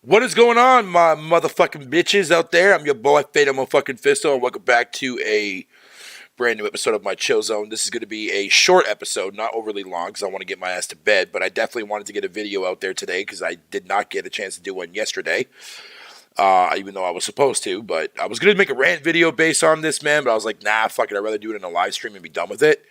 What is going on, my motherfucking bitches out there? I'm your boy, Fado motherfucking Fisto, and welcome back to a brand new episode of my Chill Zone. This is going to be a short episode, not overly long, because I want to get my ass to bed, but I definitely wanted to get a video out there today, because I did not get a chance to do one yesterday, even though I was supposed to, but I was going to make a rant video based on this, man, but I was like, nah, fuck it, I'd rather do it in a live stream and be done with it.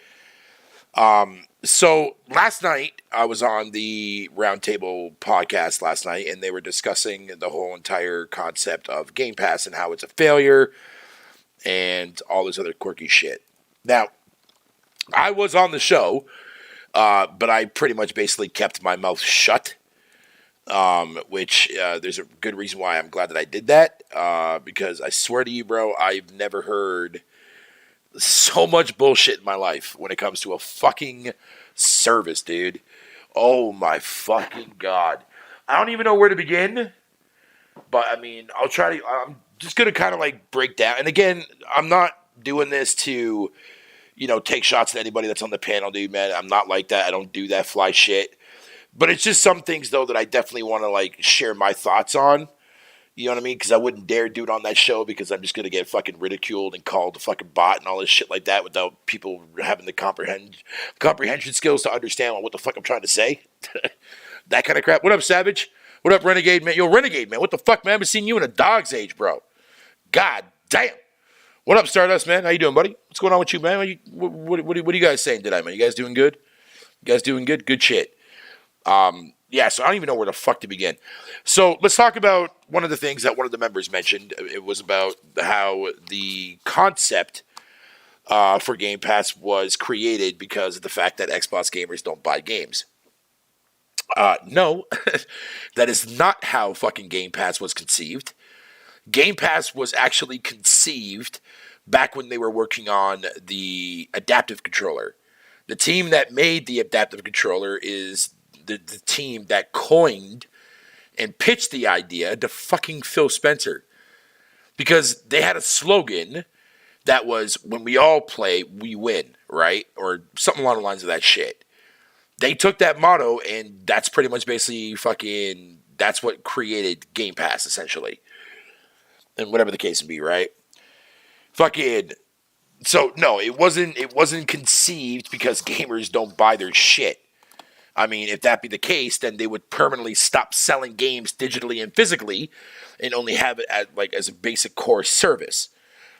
So last night I was on the Roundtable podcast last night, and they were discussing the whole entire concept of Gamepass and how it's a failure and all this other quirky shit. Now, I was on the show, but I pretty much basically kept my mouth shut, which there's a good reason why I'm glad that I did that, because I swear to you, bro, I've never heard so much bullshit in my life when it comes to a fucking service, dude. Oh my fucking god. I don't even know where to begin, but I mean, I'm just gonna kind of like break down. And again, I'm not doing this to, take shots at anybody that's on the panel, dude, man. I'm not like that. I don't do that fly shit. But it's just some things, though, that I definitely want to, like, share my thoughts on. You know what I mean? Because I wouldn't dare do it on that show because I'm just going to get fucking ridiculed and called a fucking bot and all this shit like that without people having the comprehension skills to understand what the fuck I'm trying to say. That kind of crap. What up, Savage? What up, Renegade, man? Yo, Renegade, man. What the fuck, man? I haven't seen you in a dog's age, bro. God damn. What up, Stardust, man? How you doing, buddy? What's going on with you, man? What are you guys saying today, man? You guys doing good? You guys doing good? Good shit. Yeah, so I don't even know where the fuck to begin. So let's talk about one of the things that one of the members mentioned. It was about how the concept for Game Pass was created because of the fact that Xbox gamers don't buy games. No, that is not how fucking Game Pass was conceived. Game Pass was actually conceived back when they were working on the adaptive controller. The team that made the adaptive controller is the team that coined and pitched the idea to fucking Phil Spencer. Because they had a slogan that was, when we all play, we win, right? Or something along the lines of that shit. They took that motto, and that's pretty much basically fucking, that's what created Game Pass, essentially. And whatever the case may be, right? Fucking, so no, it wasn't conceived because gamers don't buy their shit. I mean, if that be the case, then they would permanently stop selling games digitally and physically and only have it as a basic core service.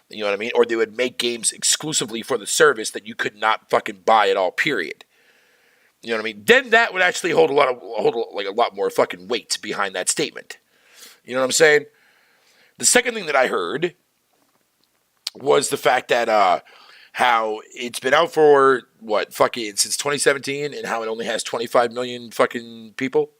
You know what I mean? Or they would make games exclusively for the service that you could not fucking buy at all, period. You know what I mean? Then that would actually hold a lot more fucking weight behind that statement. You know what I'm saying? The second thing that I heard was the fact that how it's been out for, since 2017, and how it only has 25 million fucking people.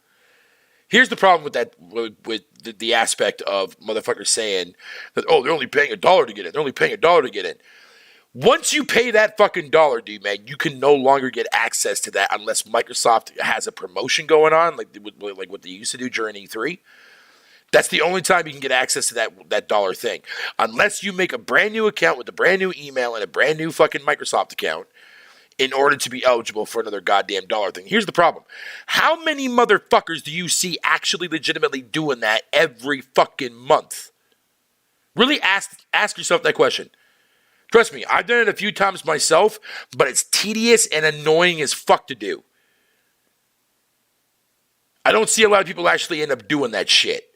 Here's the problem with that, with the aspect of motherfuckers saying that, oh, they're only paying $1 to get in. They're only paying $1 to get in. Once you pay that fucking dollar, dude, man, you can no longer get access to that unless Microsoft has a promotion going on, like what they used to do during E3. That's the only time you can get access to that dollar thing. Unless you make a brand new account with a brand new email and a brand new fucking Microsoft account in order to be eligible for another goddamn dollar thing. Here's the problem. How many motherfuckers do you see actually legitimately doing that every fucking month? Really ask yourself that question. Trust me, I've done it a few times myself, but it's tedious and annoying as fuck to do. I don't see a lot of people actually end up doing that shit.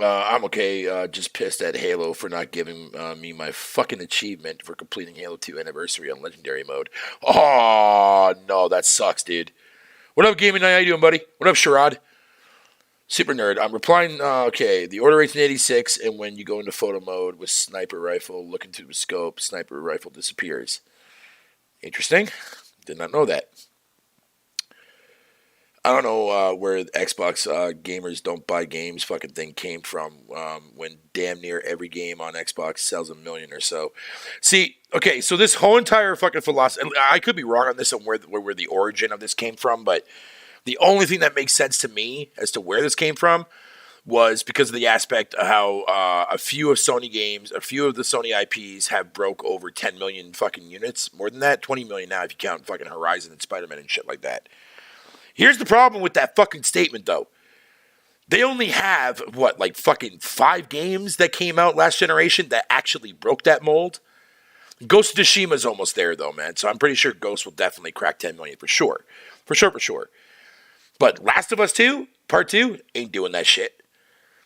I'm okay, just pissed at Halo for not giving me my fucking achievement for completing Halo 2 Anniversary on Legendary Mode. Oh, no, that sucks, dude. What up, Gaming Night? How you doing, buddy? What up, Sherrod? Super Nerd. I'm replying, okay, the order rate's an 86, and when you go into photo mode with sniper rifle, looking through the scope, sniper rifle disappears. Interesting. Did not know that. I don't know where the Xbox gamers don't buy games fucking thing came from when damn near every game on Xbox sells 1 million or so. See, okay, so this whole entire fucking philosophy, I could be wrong on this and where the origin of this came from, but the only thing that makes sense to me as to where this came from was because of the aspect of how a few of the Sony IPs have broke over 10 million fucking units. More than that, 20 million now if you count fucking Horizon and Spider-Man and shit like that. Here's the problem with that fucking statement, though. They only have, like fucking 5 games that came out last generation that actually broke that mold? Ghost of Tsushima's almost there, though, man. So I'm pretty sure Ghost will definitely crack 10 million for sure. For sure. But Last of Us 2, Part 2, ain't doing that shit.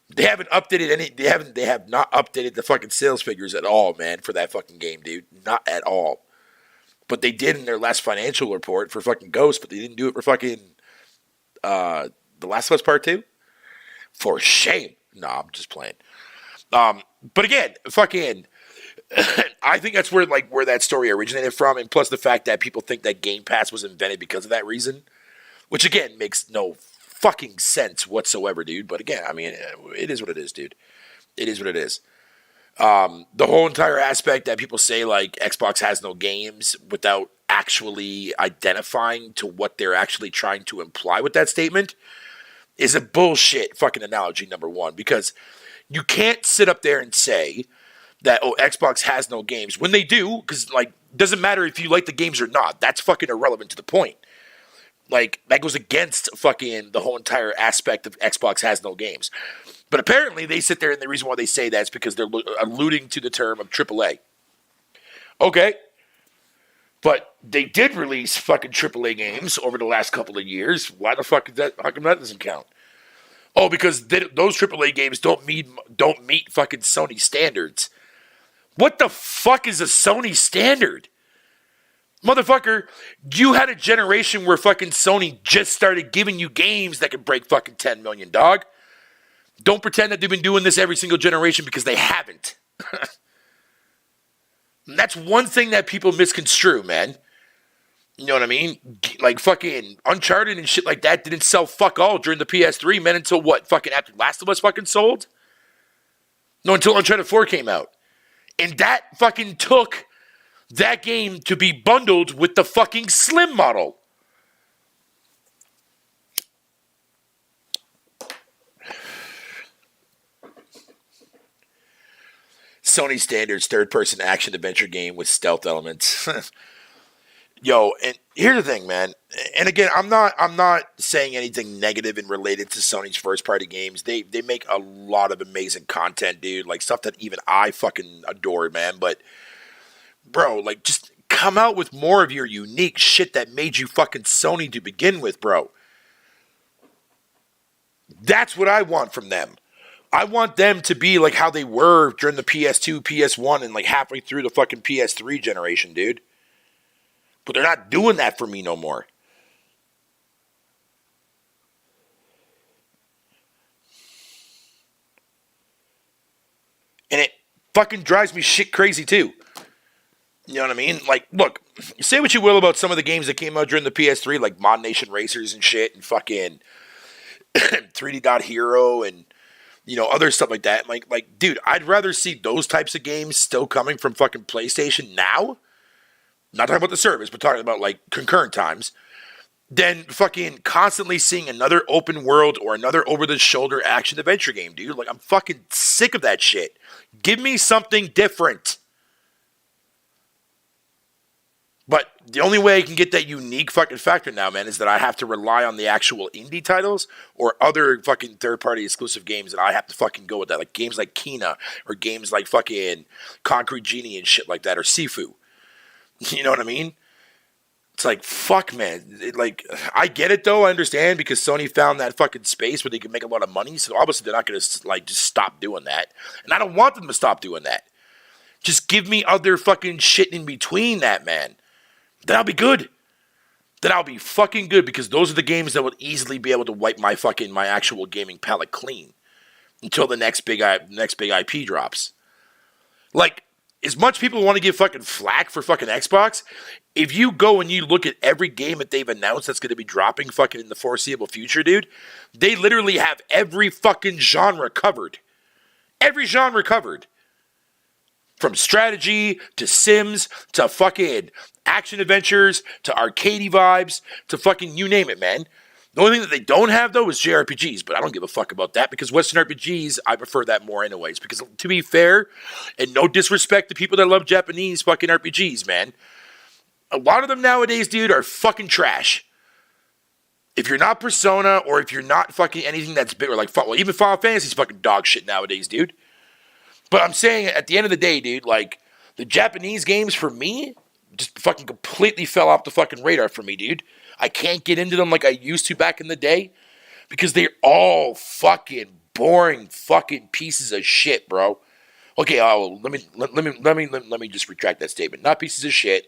They haven't updated any. They have not updated the fucking sales figures at all, man, for that fucking game, dude. Not at all. But they did in their last financial report for fucking Ghost, but they didn't do it for fucking The Last of Us Part 2. For shame. No, I'm just playing. But again, fucking, I think that's where that story originated from, and plus the fact that people think that Game Pass was invented because of that reason, which again makes no fucking sense whatsoever, dude. But again, I mean, it is what it is, dude. It is what it is. The whole entire aspect that people say like Xbox has no games without actually identifying to what they're actually trying to imply with that statement is a bullshit fucking analogy, number one, because you can't sit up there and say that, Xbox has no games when they do, because like, doesn't matter if you like the games or not. That's fucking irrelevant to the point. Like, that goes against fucking the whole entire aspect of Xbox has no games. But apparently they sit there and the reason why they say that is because they're alluding to the term of AAA. Okay. But they did release fucking AAA games over the last couple of years. Why the fuck is that? How come that doesn't count? Oh, because those AAA games don't meet fucking Sony standards. What the fuck is a Sony standard? Motherfucker, you had a generation where fucking Sony just started giving you games that could break fucking 10 million, dog. Don't pretend that they've been doing this every single generation because they haven't. That's one thing that people misconstrue, man. You know what I mean? Like fucking Uncharted and shit like that didn't sell fuck all during the PS3, man, until what? Fucking after Last of Us fucking sold? No, until Uncharted 4 came out. And that fucking took that game to be bundled with the fucking Slim model. Sony Standards third-person action-adventure game with stealth elements. Yo, and here's the thing, man. And again, I'm not saying anything negative and related to Sony's first-party games. They make a lot of amazing content, dude. Like, stuff that even I fucking adore, man. But, bro, like, just come out with more of your unique shit that made you fucking Sony to begin with, bro. That's what I want from them. I want them to be like how they were during the PS2, PS1, and like halfway through the fucking PS3 generation, dude. But they're not doing that for me no more. And it fucking drives me shit crazy too. You know what I mean? Like, look, say what you will about some of the games that came out during the PS3, like Mod Nation Racers and shit, and fucking 3D Dot Hero and, you know, other stuff like that. Like, dude, I'd rather see those types of games still coming from fucking PlayStation now. Not talking about the service, but talking about like concurrent times. Than fucking constantly seeing another open world or another over-the-shoulder action-adventure game, dude. Like, I'm fucking sick of that shit. Give me something different. But the only way I can get that unique fucking factor now, man, is that I have to rely on the actual indie titles or other fucking third-party exclusive games, and I have to fucking go with that. Like games like Kena or games like fucking Concrete Genie and shit like that, or Sifu. You know what I mean? It's like, fuck, man. I get it, though. I understand, because Sony found that fucking space where they can make a lot of money, so obviously they're not going to, like, just stop doing that. And I don't want them to stop doing that. Just give me other fucking shit in between that, man. Then I'll be good. Then I'll be fucking good, because those are the games that would easily be able to wipe my actual gaming palette clean until the next big IP drops. Like, as much people want to give fucking flack for fucking Xbox, if you go and you look at every game that they've announced that's going to be dropping fucking in the foreseeable future, dude, they literally have every fucking genre covered. Every genre covered. From strategy, to Sims, to fucking action adventures, to arcadey vibes, to fucking you name it, man. The only thing that they don't have, though, is JRPGs, but I don't give a fuck about that because Western RPGs, I prefer that more anyways. Because to be fair, and no disrespect to people that love Japanese fucking RPGs, man, a lot of them nowadays, dude, are fucking trash. If you're not Persona or if you're not fucking anything that's big, or like, well, even Final Fantasy's fucking dog shit nowadays, dude. But I'm saying at the end of the day, dude, like, the Japanese games for me just fucking completely fell off the fucking radar for me, dude. I can't get into them like I used to back in the day because they're all fucking boring fucking pieces of shit, bro. Okay, let me just retract that statement. Not pieces of shit,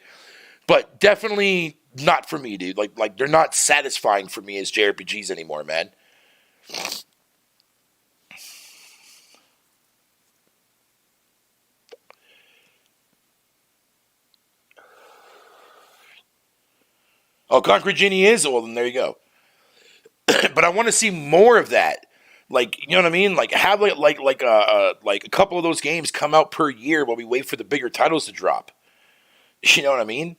but definitely not for me, dude. Like they're not satisfying for me as JRPGs anymore, man. Oh, Concrete Genie is? Well, then there you go. But I want to see more of that. Like, you know what I mean? Like, have like a couple of those games come out per year while we wait for the bigger titles to drop. You know what I mean?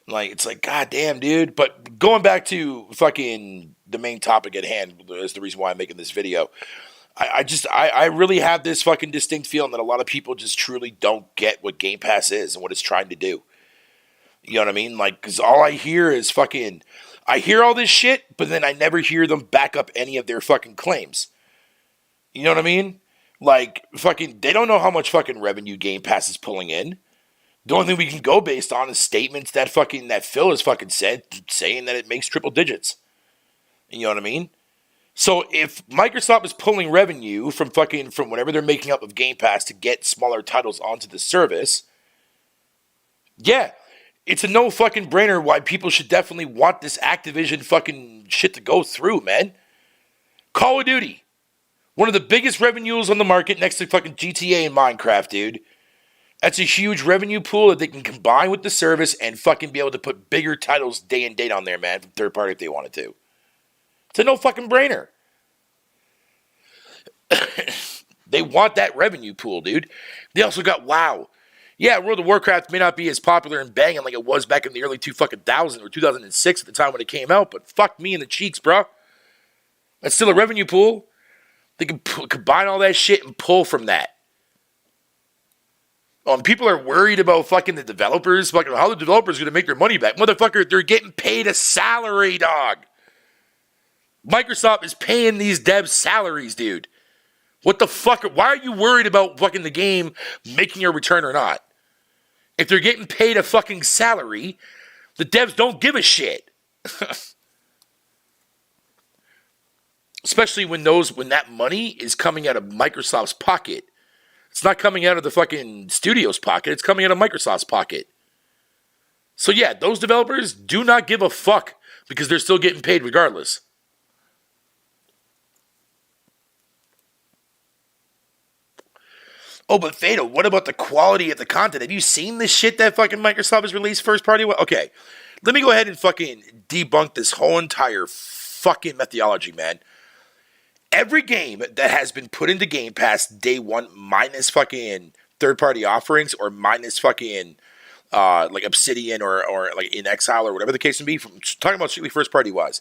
Like, it's like, god damn, dude. But going back to fucking the main topic at hand is the reason why I'm making this video. I really have this fucking distinct feeling that a lot of people just truly don't get what Game Pass is and what it's trying to do. You know what I mean? Like, because all I hear is fucking... I hear all this shit, but then I never hear them back up any of their fucking claims. You know what I mean? Like, fucking... They don't know how much fucking revenue Game Pass is pulling in. The only thing we can go based on is statements that fucking... That Phil has fucking said, saying that it makes triple digits. You know what I mean? So if Microsoft is pulling revenue from whatever they're making up of Game Pass to get smaller titles onto the service... Yeah... It's a no fucking brainer why people should definitely want this Activision fucking shit to go through, man. Call of Duty. One of the biggest revenues on the market next to fucking GTA and Minecraft, dude. That's a huge revenue pool that they can combine with the service and fucking be able to put bigger titles day and date on there, man, from third party if they wanted to. It's a no fucking brainer. They want that revenue pool, dude. They also got WoW. Yeah, World of Warcraft may not be as popular and banging like it was back in the early 2000s or 2006 at the time when it came out, but fuck me in the cheeks, bro. That's still a revenue pool. They can combine all that shit and pull from that. People are worried about fucking the developers. Fucking how the developers going to make their money back. Motherfucker, they're getting paid a salary, dog. Microsoft is paying these devs salaries, dude. What the fuck? Why are you worried about fucking the game making a return or not? If they're getting paid a fucking salary, the devs don't give a shit. Especially when that money is coming out of Microsoft's pocket. It's not coming out of the fucking studio's pocket. It's coming out of Microsoft's pocket. So yeah, those developers do not give a fuck because they're still getting paid regardless. Oh, but Fado, what about the quality of the content? Have you seen this shit that fucking Microsoft has released first party? Okay, let me go ahead and fucking debunk this whole entire fucking methodology, man. Every game that has been put into Game Pass day one minus fucking third-party offerings or minus fucking like Obsidian or like In Exile or whatever the case may be, from talking about strictly first-party wise,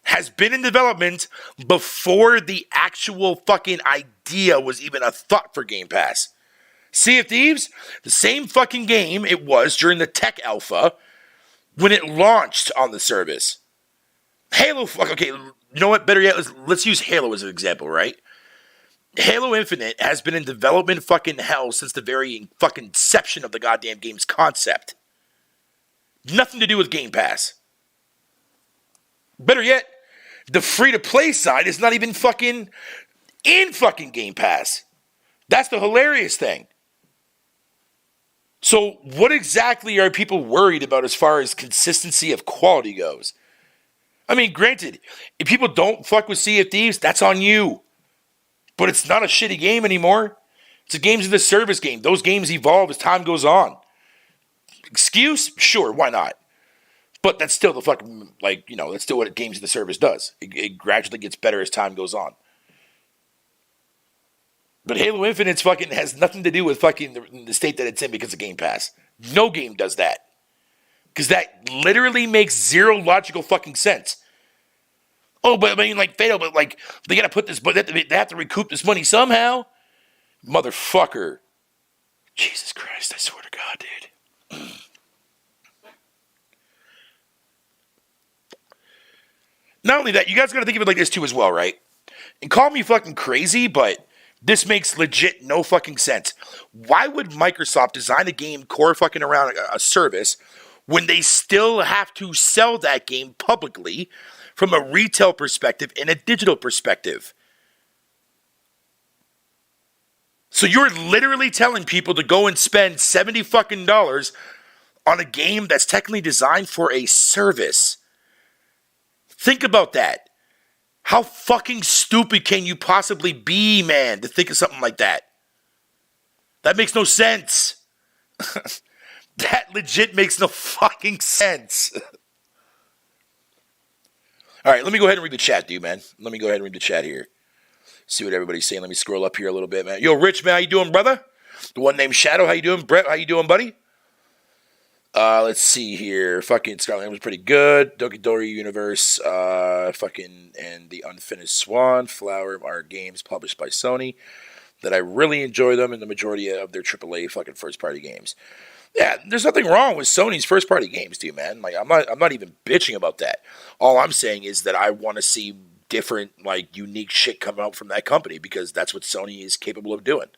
has been in development before the actual fucking idea was even a thought for Game Pass. Sea of Thieves, the same fucking game it was during the tech alpha when it launched on the service. Halo, okay, you know what, better yet, let's use Halo as an example, right? Halo Infinite has been in development fucking hell since the very fucking inception of the goddamn game's concept. Nothing to do with Game Pass. Better yet, the free-to-play side is not even fucking in fucking Game Pass. That's the hilarious thing. So what exactly are people worried about as far as consistency of quality goes? I mean, granted, if people don't fuck with Sea of Thieves, that's on you. But it's not a shitty game anymore. It's a games of the service game. Those games evolve as time goes on. Excuse? Sure, why not? But that's still the fucking, like, you know, that's still what games of the service does. It gradually gets better as time goes on. But Halo Infinite fucking has nothing to do with fucking the state that it's in because of Game Pass. No game does that. Because that literally makes zero logical fucking sense. Oh, but I mean, like, Fado, but, like, they gotta put this, but they have to recoup this money somehow. Motherfucker. Jesus Christ, I swear to God, dude. Not only that, you guys gotta think of it like this, too, as well, right? And call me fucking crazy, but this makes legit no fucking sense. Why would Microsoft design a game core fucking around a service when they still have to sell that game publicly from a retail perspective and a digital perspective? So you're literally telling people to go and spend $70 fucking dollars on a game that's technically designed for a service. Think about that. How fucking stupid can you possibly be, man, to think of something like that? That makes no sense. That legit makes no fucking sense. All right, let me go ahead and read the chat, dude, man. Let me go ahead and read the chat here. See what everybody's saying. Let me scroll up here a little bit, man. Yo, Rich, man, how you doing, brother? The one named Shadow, how you doing? Brett, how you doing, buddy? Let's see here. Fucking Scarlet was pretty good. Doki Dory Universe, fucking, and The Unfinished Swan, Flower are games published by Sony that I really enjoy them in the majority of their AAA fucking first party games. Yeah, there's nothing wrong with Sony's first party games, dude, man. Like, I'm not even bitching about that. All I'm saying is that I want to see different, like, unique shit come out from that company because that's what Sony is capable of doing.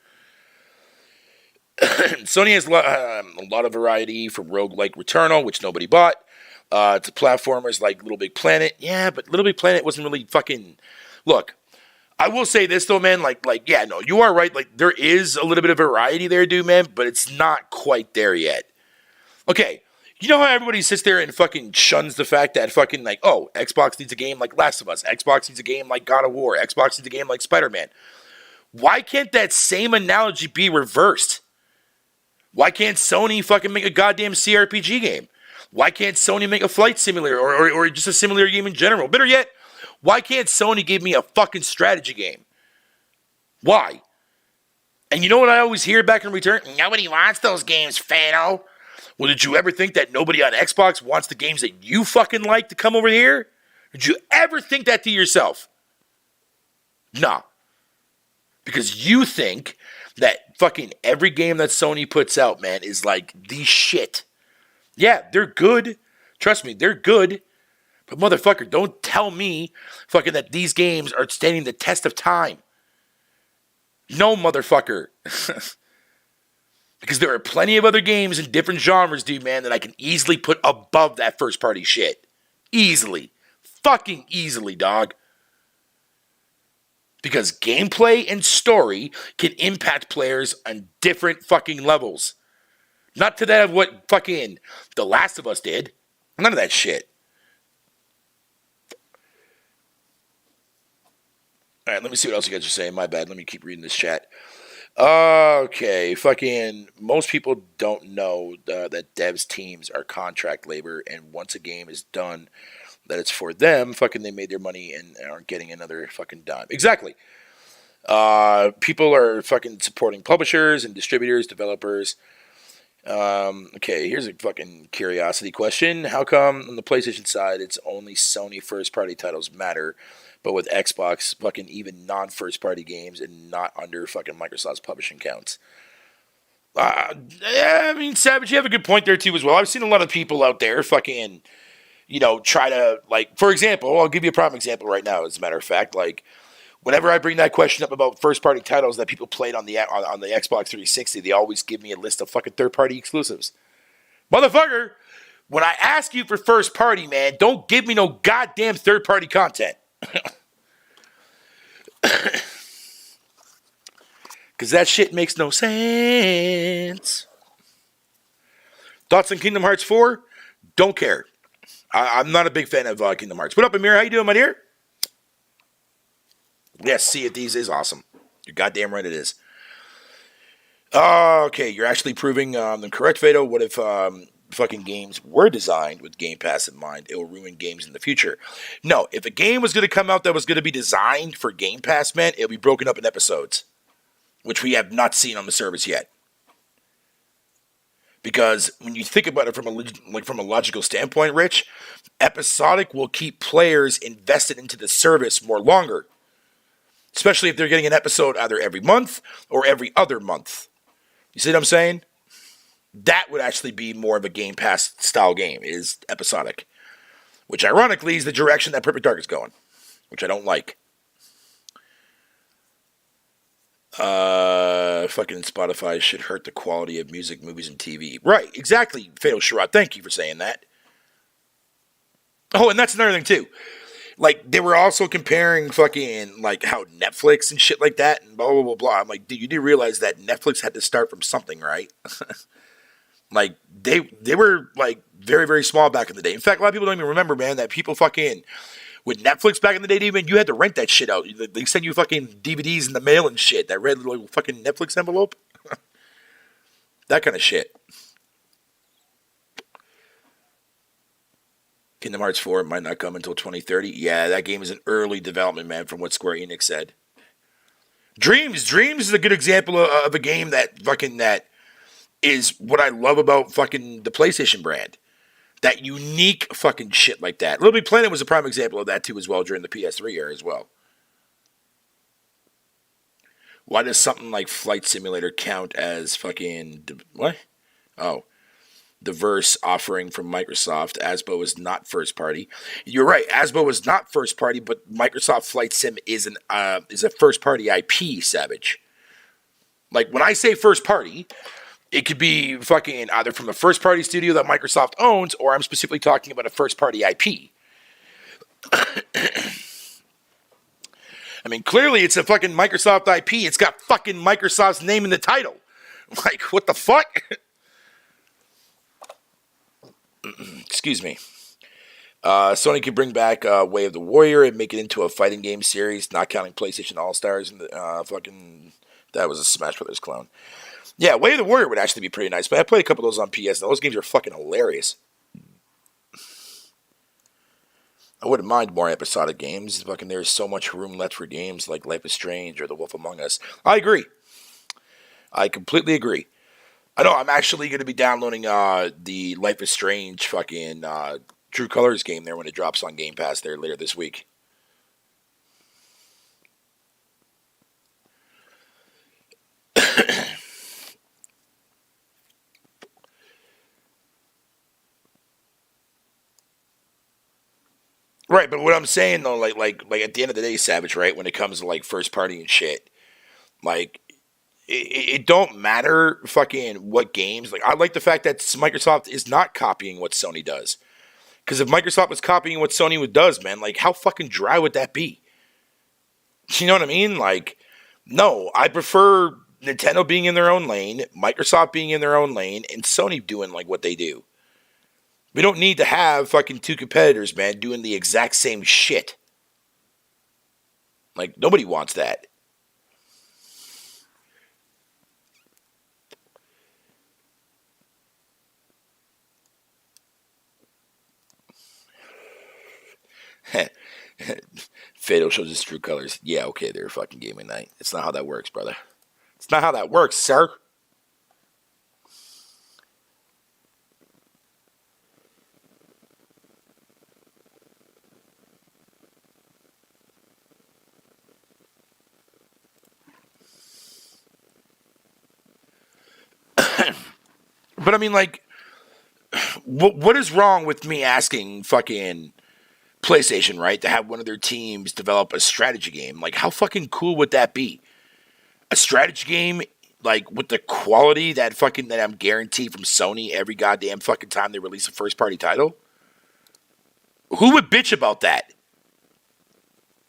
Sony has a lot of variety from roguelike Returnal, which nobody bought, to platformers like Little Big Planet. Yeah, but Little Big Planet wasn't really fucking... Look, I will say this, though, man. Yeah, no, you are right. Like, there is a little bit of variety there, dude, man, but it's not quite there yet. Okay, you know how everybody sits there and fucking shuns the fact that fucking, like, oh, Xbox needs a game like Last of Us. Xbox needs a game like God of War. Xbox needs a game like Spider-Man. Why can't that same analogy be reversed? Why can't Sony fucking make a goddamn CRPG game? Why can't Sony make a flight simulator or just a simulator game in general? Better yet, why can't Sony give me a fucking strategy game? Why? And you know what I always hear back in return? Nobody wants those games, Fado. Well, did you ever think that nobody on Xbox wants the games that you fucking like to come over here? Did you ever think that to yourself? Nah. Because you think that fucking every game that Sony puts out, man, is like the shit. Yeah, they're good. Trust me, they're good. But motherfucker, don't tell me fucking that these games are standing the test of time. No, motherfucker. Because there are plenty of other games in different genres, dude, man, that I can easily put above that first party shit. Easily. Fucking easily, dog. Because gameplay and story can impact players on different fucking levels. Not to that of what fucking The Last of Us did. None of that shit. Alright, let me see what else you guys are saying. My bad. Let me keep reading this chat. Okay, fucking most people don't know that devs teams are contract labor, and once a game is done, that it's for them, fucking they made their money and aren't getting another fucking dime. Exactly. People are fucking supporting publishers and distributors, developers. Okay, here's a fucking curiosity question. How come on the PlayStation side it's only Sony first party titles matter, but with Xbox fucking even non-first party games and not under fucking Microsoft's publishing counts? Yeah, I mean, Savage, you have a good point there too as well. I've seen a lot of people out there fucking, try to, like, for example, I'll give you a prime example right now, as a matter of fact. Like, whenever I bring that question up about first-party titles that people played on the Xbox 360, they always give me a list of fucking third-party exclusives. Motherfucker, when I ask you for first-party, man, don't give me no goddamn third-party content. Because that shit makes no sense. Thoughts on Kingdom Hearts 4? Don't care. I'm not a big fan of Kingdom Hearts. What up, Amir? How you doing, my dear? Yes, Sea of Thieves is awesome. You're goddamn right it is. Okay, you're actually proving the correct, Fado. What if fucking games were designed with Game Pass in mind? It will ruin games in the future. No, if a game was going to come out that was going to be designed for Game Pass, man, it'll be broken up in episodes, which we have not seen on the service yet. Because when you think about it from a logical standpoint, Rich, episodic will keep players invested into the service more longer. Especially if they're getting an episode either every month or every other month. You see what I'm saying? That would actually be more of a Game Pass style game, is episodic. Which ironically is the direction that Perfect Dark is going. Which I don't like. Fucking Spotify should hurt the quality of music, movies, and TV. Right, exactly, Fatal Sherrod. Thank you for saying that. Oh, and that's another thing, too. Like, they were also comparing fucking, like, how Netflix and shit like that, and blah, blah, blah, blah. I'm like, dude, you do realize that Netflix had to start from something, right? Like, they were, like, very, very small back in the day. In fact, a lot of people don't even remember, man, that people fucking, with Netflix back in the day, even, you had to rent that shit out. They send you fucking DVDs in the mail and shit, that red little fucking Netflix envelope. That kind of shit. Kingdom Hearts 4 might not come until 2030. Yeah, that game is in early development, man, from what Square Enix said. Dreams is a good example of a game that is what I love about fucking the PlayStation brand. That unique fucking shit like that. Little Big Planet was a prime example of that too as well during the PS3 era as well. Why does something like Flight Simulator count as fucking... What? Oh. Diverse offering from Microsoft. Asbo is not first party. You're right. Asbo is not first party, but Microsoft Flight Sim is a first party IP, Savage. Like when I say first party, it could be fucking either from a first party studio that Microsoft owns, or I'm specifically talking about a first party IP. I mean, clearly it's a fucking Microsoft IP. It's got fucking Microsoft's name in the title. Like, what the fuck? Excuse me. Sony could bring back Way of the Warrior and make it into a fighting game series, not counting PlayStation All-Stars and the fucking... That was a Smash Brothers clone. Yeah, Way of the Warrior would actually be pretty nice, but I played a couple of those on PS, and those games are fucking hilarious. I wouldn't mind more episodic games. Fucking, there's so much room left for games like Life is Strange or The Wolf Among Us. I agree. I completely agree. I know, I'm actually going to be downloading the Life is Strange fucking True Colors game there when it drops on Game Pass there later this week. Right, but what I'm saying though, like at the end of the day, Savage, right, when it comes to like first party and shit, like it don't matter fucking what games. Like I like the fact that Microsoft is not copying what Sony does. Because if Microsoft was copying what Sony does, man, like how fucking dry would that be? You know what I mean? Like, no, I prefer Nintendo being in their own lane, Microsoft being in their own lane, and Sony doing like what they do. We don't need to have fucking two competitors, man, doing the exact same shit. Like, nobody wants that. Fatal shows his true colors. Yeah, okay, they're fucking gaming night. It's not how that works, brother. It's not how that works, sir. But I mean, like, what is wrong with me asking fucking PlayStation, right, to have one of their teams develop a strategy game? Like, how fucking cool would that be? A strategy game, like, with the quality that I'm guaranteed from Sony every goddamn fucking time they release a first party title? Who would bitch about that?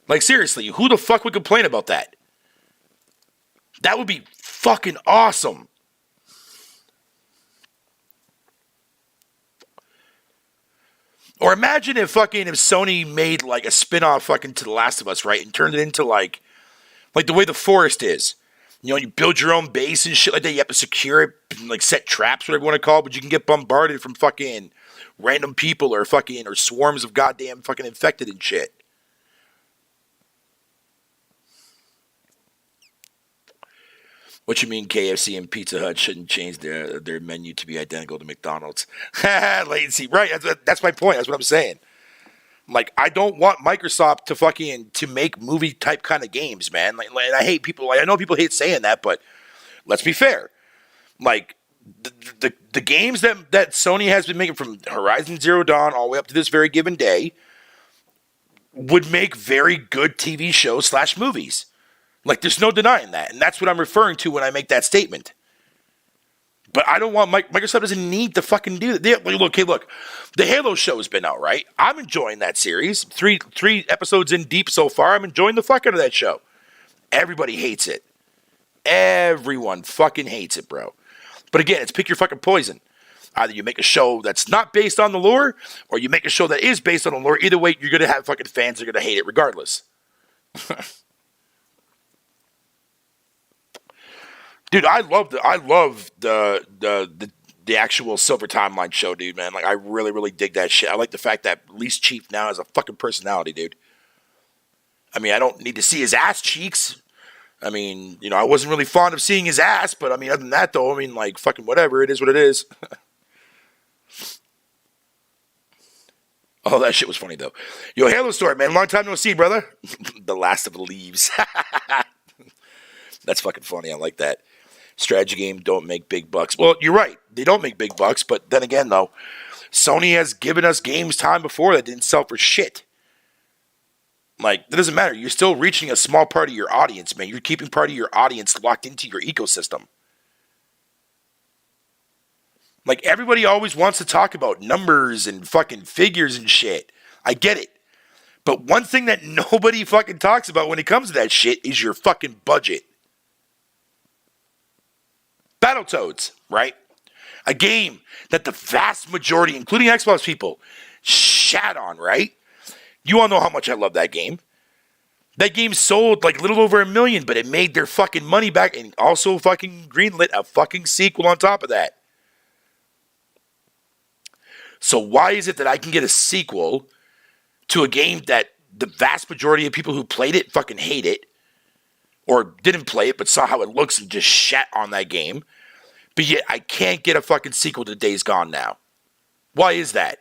Like, seriously, who the fuck would complain about that? That would be fucking awesome. Or imagine if Sony made like a spin-off fucking to The Last of Us, right? And turned it into like the way The Forest is. You know, you build your own base and shit like that. You have to secure it, like set traps, whatever you want to call it, but you can get bombarded from fucking random people or swarms of goddamn fucking infected and shit. What you mean KFC and Pizza Hut shouldn't change their menu to be identical to McDonald's? Latency, right? That's my point. That's what I'm saying. Like, I don't want Microsoft to make movie type kind of games, man. Like I hate people. Like, I know people hate saying that, but let's be fair. Like the games that Sony has been making from Horizon Zero Dawn all the way up to this very given day would make very good TV shows / movies. Like, there's no denying that. And that's what I'm referring to when I make that statement. But I don't want Microsoft doesn't need to fucking do that. Look, the Halo show has been out, right? I'm enjoying that series. Three episodes in deep so far. I'm enjoying the fuck out of that show. Everybody hates it. Everyone fucking hates it, bro. But again, it's pick your fucking poison. Either you make a show that's not based on the lore, or you make a show that is based on the lore. Either way, you're going to have fucking fans that are going to hate it regardless. Dude, I love the actual Silver Timeline show, dude, man. Like, I really, really dig that shit. I like the fact that Least Chief now has a fucking personality, dude. I mean, I don't need to see his ass cheeks. I mean, you know, I wasn't really fond of seeing his ass, but I mean, other than that, though, I mean, like, fucking whatever. It is what it is. Oh, that shit was funny, though. Yo, Halo story, man. Long time no see, brother. The last of the leaves. That's fucking funny. I like that. Strategy game don't make big bucks. Well, you're right. They don't make big bucks, but then again, though, Sony has given us games time before that didn't sell for shit. Like, it doesn't matter. You're still reaching a small part of your audience, man. You're keeping part of your audience locked into your ecosystem. Like, everybody always wants to talk about numbers and fucking figures and shit. I get it. But one thing that nobody fucking talks about when it comes to that shit is your fucking budget. Battletoads, right? A game that the vast majority, including Xbox people, shat on, right? You all know how much I love that game. That game sold like a little over 1 million, but it made their fucking money back and also fucking greenlit a fucking sequel on top of that. So why is it that I can get a sequel to a game that the vast majority of people who played it fucking hate it, or didn't play it but saw how it looks and just shat on that game, but yet I can't get a fucking sequel to Days Gone now? Why is that?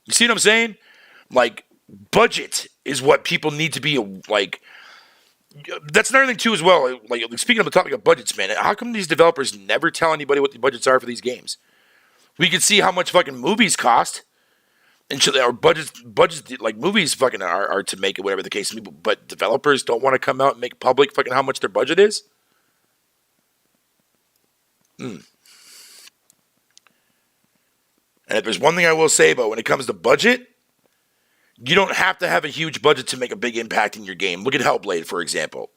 You see what I'm saying? Like, budget is what people need to be, like, that's another thing too as well. Like, speaking of the topic of budgets, man, how come these developers never tell anybody what the budgets are for these games? We can see how much fucking movies cost, and or budgets like movies fucking are to make it, whatever the case may be. But developers don't want to come out and make public fucking how much their budget is. And if there's one thing I will say about when it comes to budget, you don't have to have a huge budget to make a big impact in your game. Look at Hellblade, for example.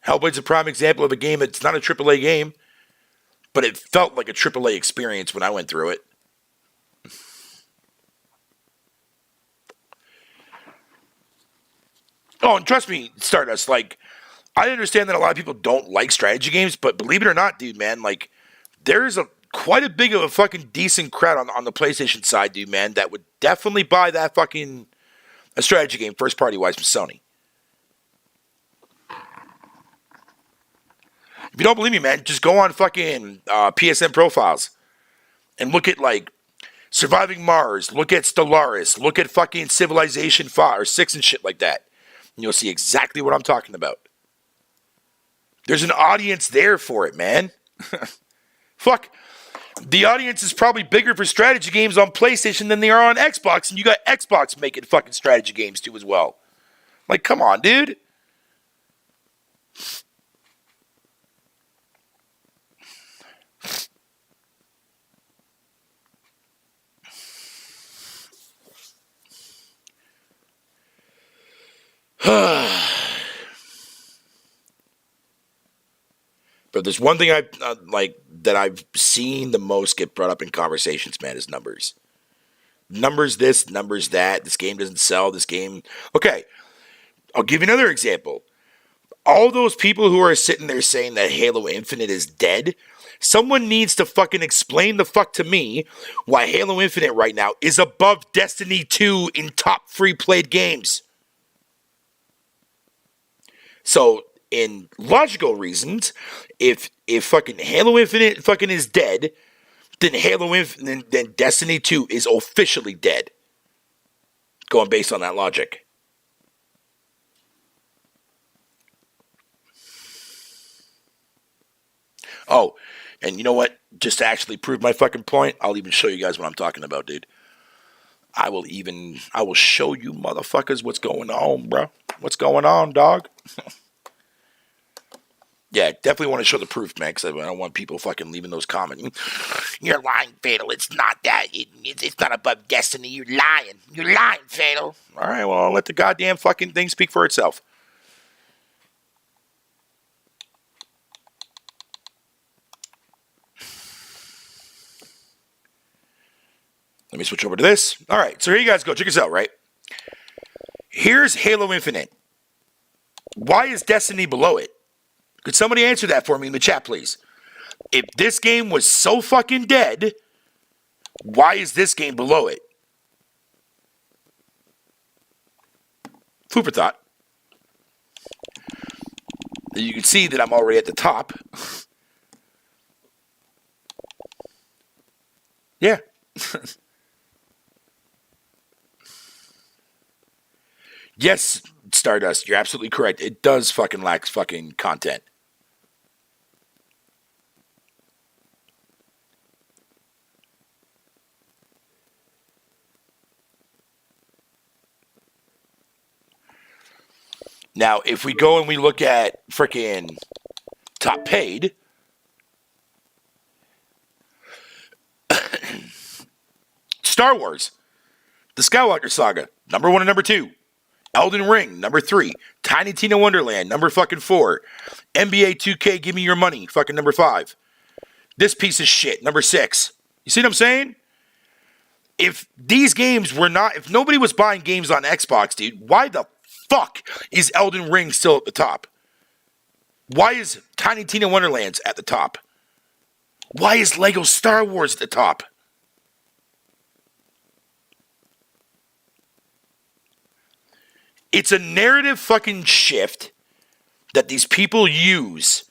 Hellblade's a prime example of a game that's not a AAA game, but it felt like a AAA experience when I went through it. Oh, and trust me, Stardust, like, I understand that a lot of people don't like strategy games, but believe it or not, dude, man, like, there's quite a big of a fucking decent crowd on the PlayStation side, dude, man, that would definitely buy that fucking a strategy game, first party wise, from Sony. If you don't believe me, man, just go on fucking PSN profiles and look at, like, Surviving Mars, look at Stellaris, look at fucking Civilization 5 or 6 and shit like that. And you'll see exactly what I'm talking about. There's an audience there for it, man. Fuck. The audience is probably bigger for strategy games on PlayStation than they are on Xbox, and you got Xbox making fucking strategy games too as well. Like, come on, dude. But there's one thing that I've seen the most get brought up in conversations, man, is numbers. Numbers this, numbers that. This game doesn't sell. This game. Okay, I'll give you another example. All those people who are sitting there saying that Halo Infinite is dead, someone needs to fucking explain the fuck to me why Halo Infinite right now is above Destiny 2 in top free played games. So, in logical reasons, if fucking Halo Infinite fucking is dead, then then Destiny 2 is officially dead. Going based on that logic. Oh, and you know what? Just to actually prove my fucking point, I'll even show you guys what I'm talking about, dude. I will show you motherfuckers what's going on, bro. What's going on, dog? Yeah, definitely want to show the proof, man, because I don't want people fucking leaving those comments. You're lying, Fatal. It's not that. It's not above Destiny. You're lying. You're lying, Fatal. All right, well, I'll let the goddamn fucking thing speak for itself. Let me switch over to this. All right, so here you guys go. Check this out, right? Here's Halo Infinite. Why is Destiny below it? Could somebody answer that for me in the chat, please? If this game was so fucking dead, why is this game below it? Food for thought. You can see that I'm already at the top. Yeah. Yes, Stardust, you're absolutely correct. It does fucking lack fucking content. Now, if we go and we look at freaking top paid, Star Wars, The Skywalker Saga, number 1 and number 2. Elden Ring, number 3. Tiny Tina Wonderland, number fucking 4. NBA 2K, Give Me Your Money, fucking number 5. This piece of shit, number 6. You see what I'm saying? If these games were not, if nobody was buying games on Xbox, dude, why the fuck is Elden Ring still at the top? Why is Tiny Tina Wonderlands at the top? Why is Lego Star Wars at the top? It's a narrative fucking shift that these people use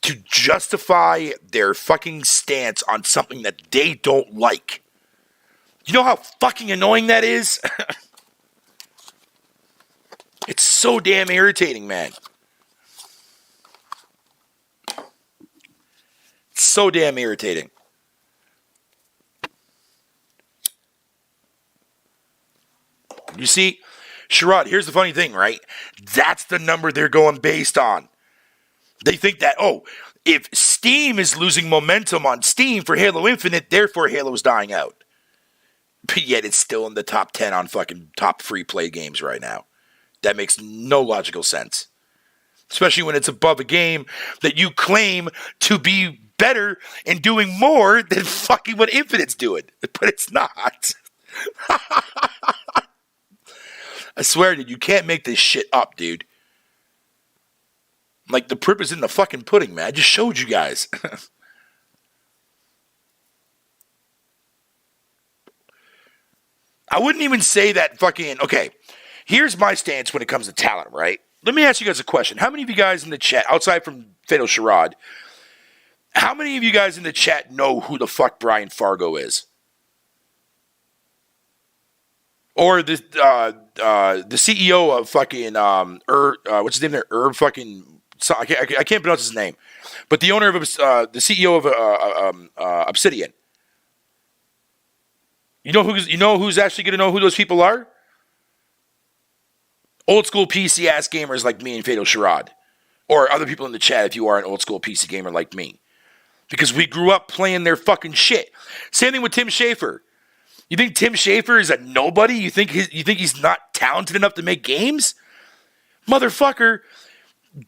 to justify their fucking stance on something that they don't like. You know how fucking annoying that is? It's so damn irritating, man. It's so damn irritating. You see, Sherrod, here's the funny thing, right? That's the number they're going based on. They think that, oh, if Steam is losing momentum on Steam for Halo Infinite, therefore Halo's dying out. But yet it's still in the top 10 on fucking top free play games right now. That makes no logical sense. Especially when it's above a game that you claim to be better and doing more than fucking what Infinite's doing. But it's not. I swear, dude, you can't make this shit up, dude. Like, the proof is in the fucking pudding, man. I just showed you guys. I wouldn't even say that fucking... Okay, here's my stance when it comes to talent, right? Let me ask you guys a question. How many of you guys in the chat, outside from Fatal Sherrod, how many of you guys in the chat know who the fuck Brian Fargo is? Or the CEO of fucking what's his name there? Herb fucking I can't pronounce his name, but the owner of the CEO of Obsidian. You know who's actually going to know who those people are? Old school PC ass gamers like me and Fatal Sherrod, or other people in the chat if you are an old school PC gamer like me, because we grew up playing their fucking shit. Same thing with Tim Schafer. You think Tim Schafer is a nobody? You think he's not talented enough to make games? Motherfucker,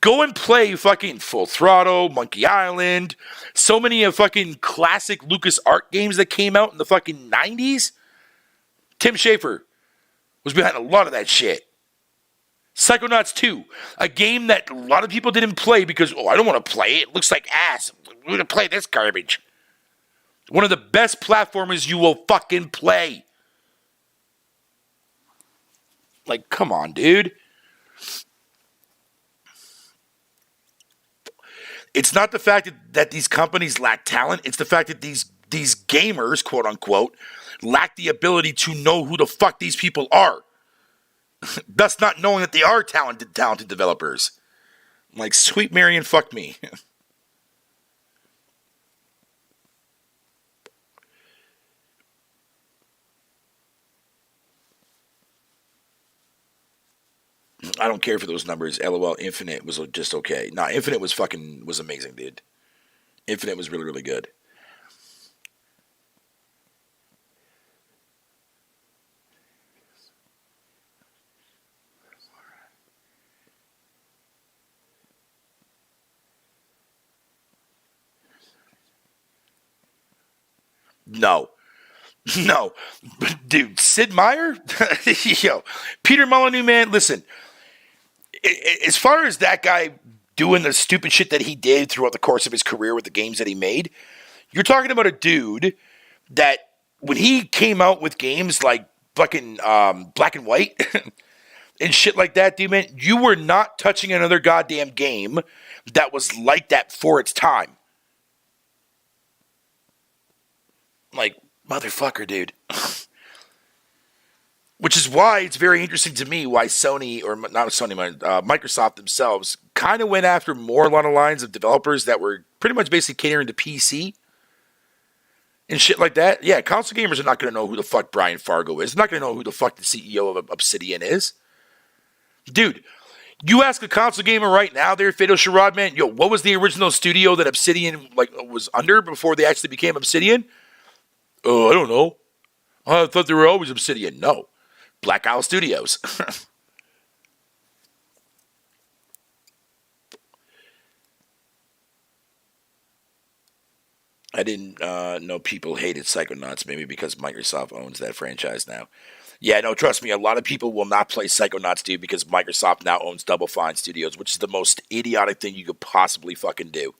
go and play fucking Full Throttle, Monkey Island, so many of fucking classic LucasArts games that came out in the fucking 90s. Tim Schafer was behind a lot of that shit. Psychonauts 2, a game that a lot of people didn't play because, I don't want to play it. It looks like ass. We're going to play this garbage. One of the best platformers you will fucking play. Like, come on, dude. It's not the fact that these companies lack talent. It's the fact that these gamers, quote unquote, lack the ability to know who the fuck these people are. Thus not knowing that they are talented developers. Like, sweet Marion, fuck me. I don't care for those numbers. LOL, Infinite was just okay. Nah, Infinite was amazing, dude. Infinite was really, really good. No. No. Dude, Sid Meier? Yo, Peter Molyneux, man, listen. As far as that guy doing the stupid shit that he did throughout the course of his career with the games that he made, you're talking about a dude that when he came out with games like fucking Black and White and shit like that, dude, man, you were not touching another goddamn game that was like that for its time. Like, motherfucker, dude. Which is why it's very interesting to me why Sony, or not Sony, Microsoft themselves kind of went after more along the lines of developers that were pretty much basically catering to PC and shit like that. Yeah, console gamers are not going to know who the fuck Brian Fargo is. They're not going to know who the fuck the CEO of Obsidian is. Dude, you ask a console gamer right now there, Fatal Sharad, man, yo, what was the original studio that Obsidian was under before they actually became Obsidian? Oh, I don't know. I thought they were always Obsidian. No. Black Owl Studios. I didn't know people hated Psychonauts, maybe because Microsoft owns that franchise now. Yeah, no, trust me, a lot of people will not play Psychonauts, dude, because Microsoft now owns Double Fine Studios, which is the most idiotic thing you could possibly fucking do.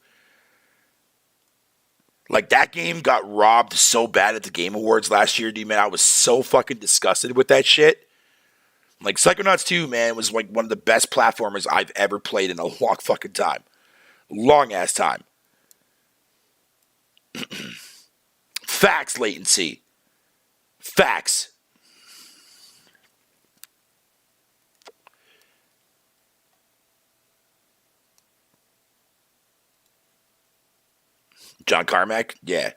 Like, that game got robbed so bad at the Game Awards last year, dude, man. I was so fucking disgusted with that shit. Like, Psychonauts 2, man, was like one of the best platformers I've ever played in a long fucking time. Long-ass time. Facts, latency. Facts. John Carmack? Yeah.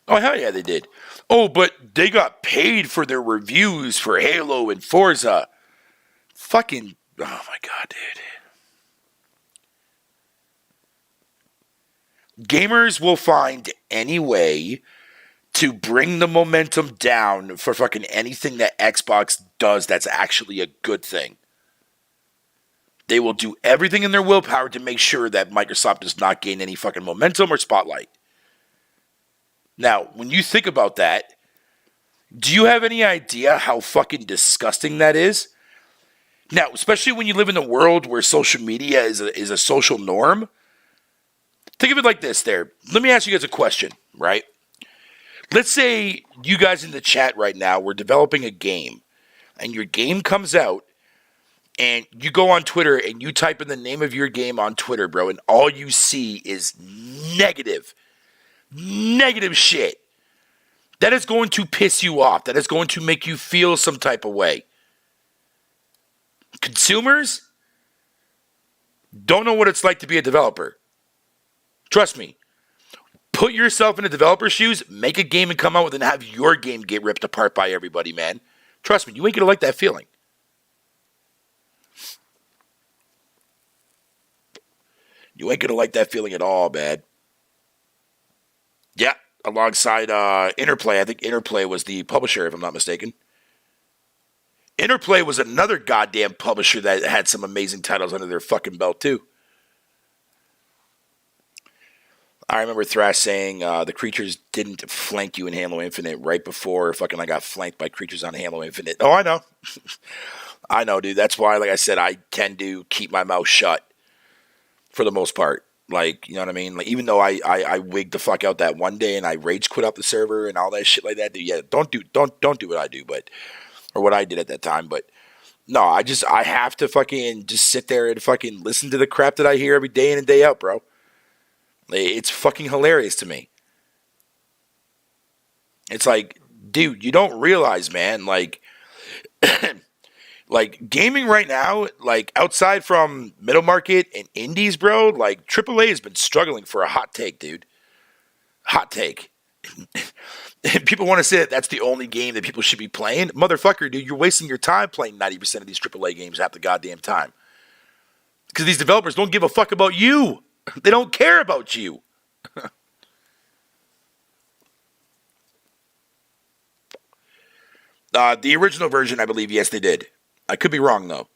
Oh, hell yeah, they did. Oh, but they got paid for their reviews for Halo and Forza. Fucking, oh my god, dude. Gamers will find any way to bring the momentum down for fucking anything that Xbox does that's actually a good thing. They will do everything in their willpower to make sure that Microsoft does not gain any fucking momentum or spotlight. Now, when you think about that, do you have any idea how fucking disgusting that is? Now, especially when you live in a world where social media is a social norm. Think of it like this there. Let me ask you guys a question, right? Let's say you guys in the chat right now, we're developing a game, and your game comes out, and you go on Twitter, and you type in the name of your game on Twitter, bro, and all you see is negative shit. That is going to piss you off. That is going to make you feel some type of way. Consumers don't know what it's like to be a developer. Trust me. Put yourself in a developer's shoes, make a game and come out with it and have your game get ripped apart by everybody, man. Trust me, you ain't going to like that feeling. You ain't going to like that feeling at all, man. Yeah, alongside Interplay. I think Interplay was the publisher, if I'm not mistaken. Interplay was another goddamn publisher that had some amazing titles under their fucking belt, too. I remember Thrash saying the creatures didn't flank you in Halo Infinite right before fucking I got flanked by creatures on Halo Infinite. Oh, I know. I know, dude. That's why, like I said, I tend to keep my mouth shut for the most part. Like, you know what I mean? Like, even though I wigged the fuck out that one day and I rage quit off the server and all that shit like that. Yeah, don't do what I do, or what I did at that time. But no, I have to fucking just sit there and fucking listen to the crap that I hear every day in and day out, bro. It's fucking hilarious to me. It's like, dude, you don't realize, man, like, like gaming right now, like outside from middle market and indies, bro, like AAA has been struggling for a hot take, dude. Hot take. People want to say that that's the only game that people should be playing. Motherfucker, dude, you're wasting your time playing 90% of these AAA games half the goddamn time. Because these developers don't give a fuck about you. They don't care about you. The original version, I believe, yes, they did. I could be wrong, though.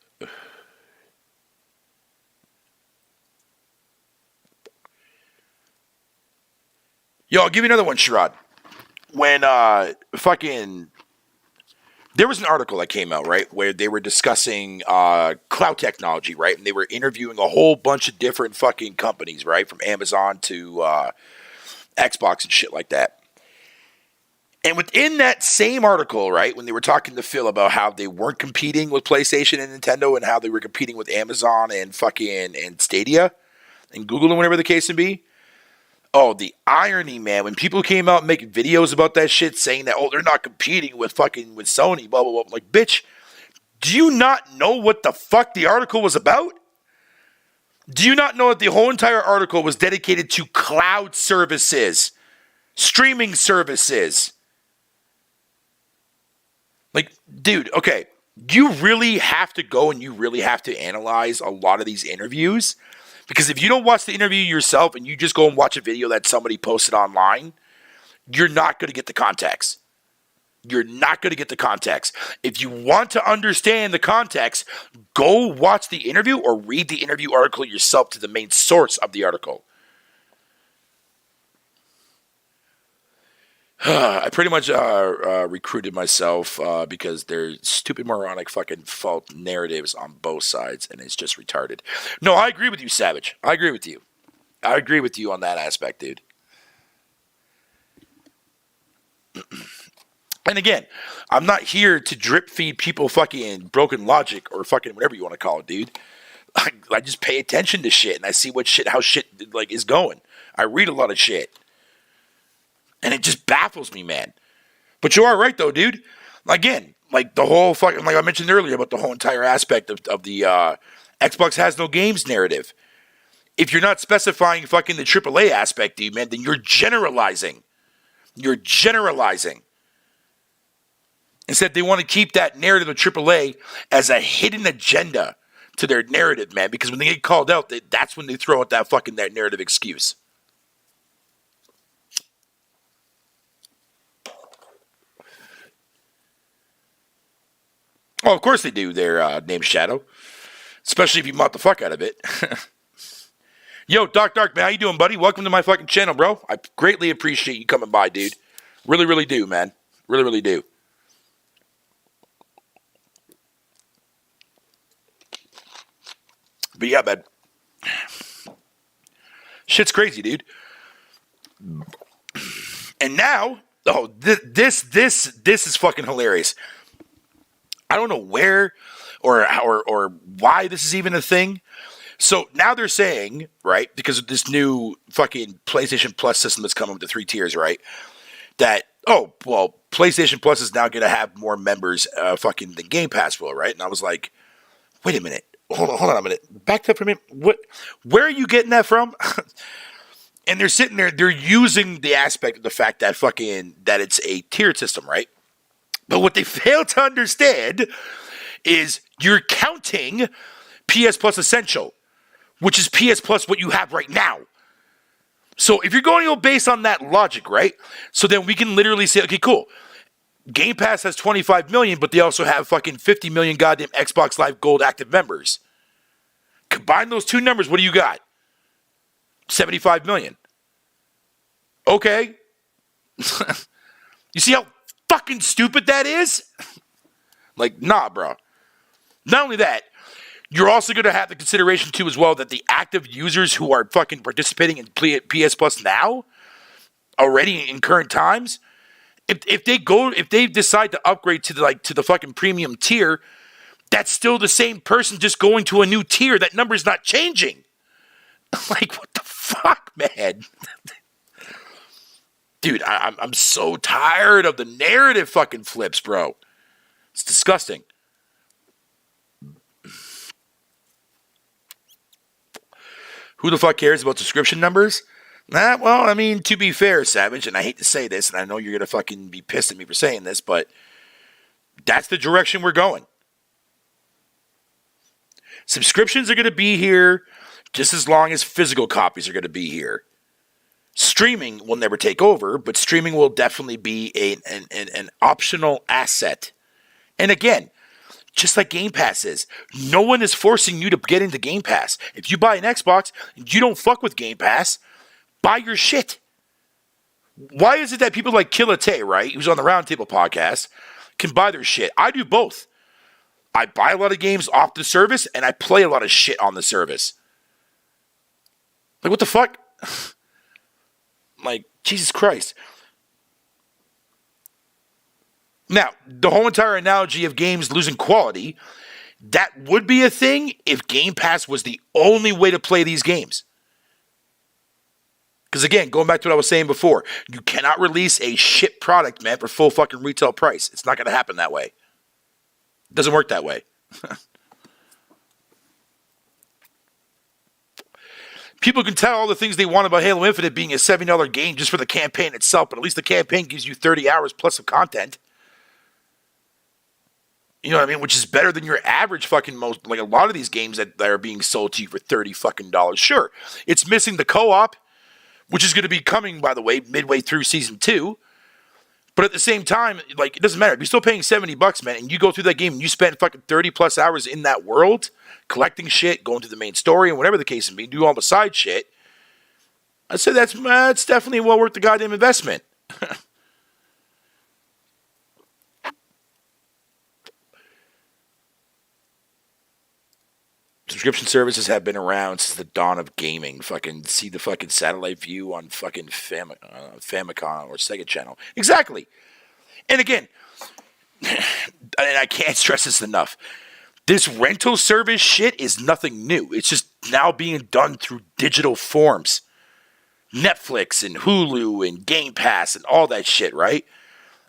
Yo, I'll give you another one, Sherrod. When fucking... There was an article that came out, right, where they were discussing cloud technology, right? And they were interviewing a whole bunch of different fucking companies, right? From Amazon to Xbox and shit like that. And within that same article, right, when they were talking to Phil about how they weren't competing with PlayStation and Nintendo and how they were competing with Amazon and fucking and Stadia and Google and whatever the case may be. Oh, the irony, man. When people came out making videos about that shit saying that, oh, they're not competing with fucking with Sony, blah, blah, blah. Like, bitch, do you not know what the fuck the article was about? Do you not know that the whole entire article was dedicated to cloud services, streaming services? Like, dude, okay, you really have to go and you really have to analyze a lot of these interviews. Because if you don't watch the interview yourself and you just go and watch a video that somebody posted online, you're not going to get the context. You're not going to get the context. If you want to understand the context, go watch the interview or read the interview article yourself to the main source of the article. I pretty much recruited myself because there's stupid moronic fucking fault narratives on both sides, and it's just retarded. No, I agree with you, Savage. I agree with you. I agree with you on that aspect, dude. And again, I'm not here to drip feed people fucking broken logic or fucking whatever you want to call it, dude. I just pay attention to shit, and I see how shit like is going. I read a lot of shit. And it just baffles me, man. But you are right, though, dude. Again, like the whole fucking, like I mentioned earlier about the whole entire aspect of the Xbox has no games narrative. If you're not specifying fucking the AAA aspect, dude, man, then you're generalizing. You're generalizing. Instead, they want to keep that narrative of AAA as a hidden agenda to their narrative, man. Because when they get called out, that's when they throw out that narrative excuse. Oh, of course they do. Their name Shadow, especially if you mount the fuck out of it. Yo, Dark, man, how you doing, buddy? Welcome to my fucking channel, bro. I greatly appreciate you coming by, dude. Really, really do, man. Really, really do. But yeah, man. Shit's crazy, dude. And now, oh, this is fucking hilarious. I don't know where or why this is even a thing. So now they're saying, right, because of this new fucking PlayStation Plus system that's coming with the 3 tiers, right, that, oh, well, PlayStation Plus is now going to have more members fucking than Gamepass will, right? And I was like, wait a minute. Hold on a minute. Back up for a minute. Where are you getting that from? And they're sitting there, they're using the aspect of the fact that that it's a tiered system, right? But what they fail to understand is you're counting PS Plus Essential, which is PS Plus what you have right now. So if you're going based on that logic, right? So then we can literally say, okay, cool. Game Pass has 25 million, but they also have fucking 50 million goddamn Xbox Live Gold active members. Combine those two numbers, what do you got? 75 million. Okay. You see how fucking stupid that is? Like, nah, bro. Not only that, You're also going to have the consideration, too, as well, that the active users who are fucking participating in PS Plus now, already in current times, if they decide to upgrade to the fucking premium tier, that's still the same person just going to a new tier. That number's not changing. Like, what the fuck, man? Dude, I'm so tired of the narrative fucking flips, bro. It's disgusting. Who the fuck cares about subscription numbers? Well, I mean, to be fair, Savage, and I hate to say this, and I know you're going to fucking be pissed at me for saying this, but that's the direction we're going. Subscriptions are going to be here just as long as physical copies are going to be here. Streaming will never take over, but streaming will definitely be an optional asset. And again, just like Game Pass is, no one is forcing you to get into Game Pass. If you buy an Xbox and you don't fuck with Game Pass, buy your shit. Why is it that people like Killate, right, who's on the Roundtable podcast, can buy their shit? I do both. I buy a lot of games off the service, and I play a lot of shit on the service. Like, what the fuck? Like, Jesus Christ. Now, the whole entire analogy of games losing quality, that would be a thing if Game Pass was the only way to play these games. Because again, going back to what I was saying before, you cannot release a shit product, man, for full fucking retail price. It's not going to happen that way. It doesn't work that way. People can tell all the things they want about Halo Infinite being a $70 game just for the campaign itself, but at least the campaign gives you 30 hours plus of content. You know what I mean? Which is better than your average fucking most, like a lot of these games that are being sold to you for $30 fucking dollars. Sure, it's missing the co-op, which is going to be coming, by the way, midway through season 2. But at the same time, like, it doesn't matter. If you're still paying $70, man, and you go through that game and you spend fucking 30 plus hours in that world, collecting shit, going to the main story, and whatever the case may be, do all the side shit, I'd say that's definitely well worth the goddamn investment. Subscription services have been around since the dawn of gaming. Fucking see the fucking satellite view on fucking Famicom or Sega Channel. Exactly. And again, and I can't stress this enough, this rental service shit is nothing new. It's just now being done through digital forms. Netflix and Hulu and Game Pass and all that shit, right?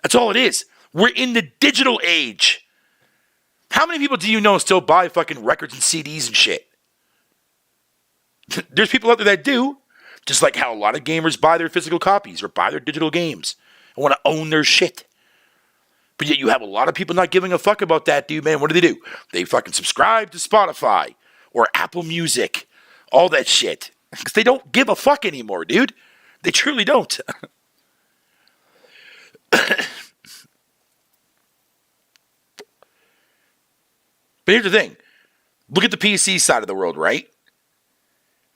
That's all it is. We're in the digital age. How many people do you know still buy fucking records and CDs and shit? There's people out there that do, just like how a lot of gamers buy their physical copies or buy their digital games and want to own their shit. But yet you have a lot of people not giving a fuck about that, dude, man. What do? They fucking subscribe to Spotify or Apple Music, all that shit. Because they don't give a fuck anymore, dude. They truly don't. But here's the thing. Look at the PC side of the world, right?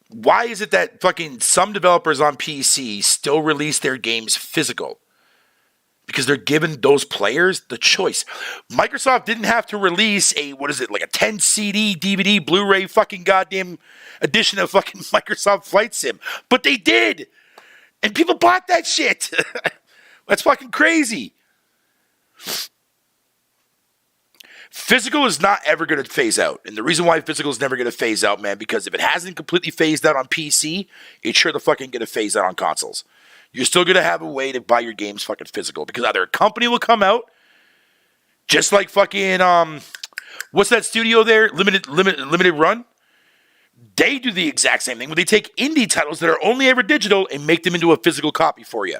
Why is it that fucking some developers on PC still release their games physical? Because they're giving those players the choice. Microsoft didn't have to release like a 10 CD, DVD, Blu-ray fucking goddamn edition of fucking Microsoft Flight Sim. But they did. And people bought that shit. That's fucking crazy. Physical is not ever going to phase out. And the reason why physical is never going to phase out, man, because if it hasn't completely phased out on PC, it's sure the fucking going to phase out on consoles. You're still going to have a way to buy your games fucking physical. Because either a company will come out, just like fucking, what's that studio there? Limited Run? They do the exact same thing, where they take indie titles that are only ever digital and make them into a physical copy for you.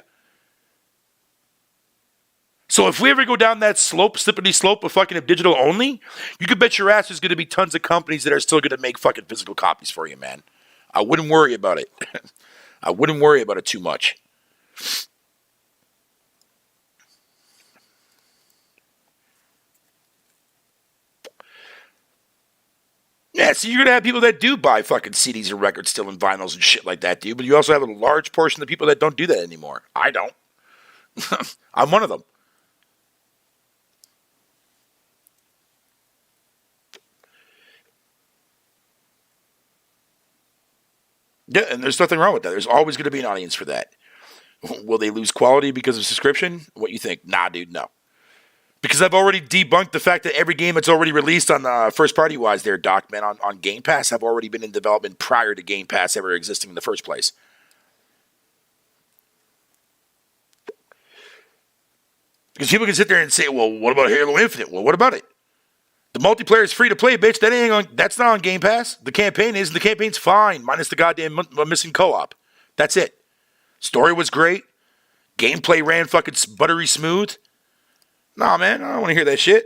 So if we ever go down that slippery slope of fucking digital only, you can bet your ass there's going to be tons of companies that are still going to make fucking physical copies for you, man. I wouldn't worry about it. I wouldn't worry about it too much. Yeah, so you're going to have people that do buy fucking CDs and records still in vinyls and shit like that, dude. But you also have a large portion of the people that don't do that anymore. I don't. I'm one of them. Yeah, and there's nothing wrong with that. There's always going to be an audience for that. Will they lose quality because of subscription? What you think? Nah, dude, no. Because I've already debunked the fact that every game that's already released on first party wise there, Doc, man, on Game Pass have already been in development prior to Game Pass ever existing in the first place. Because people can sit there and say, well, what about Halo Infinite? Well, what about it? The multiplayer is free to play, bitch. That's not on Game Pass. The campaign is, and the campaign's fine, minus the goddamn missing co-op. That's it. Story was great. Gameplay ran fucking buttery smooth. Nah, man, I don't want to hear that shit.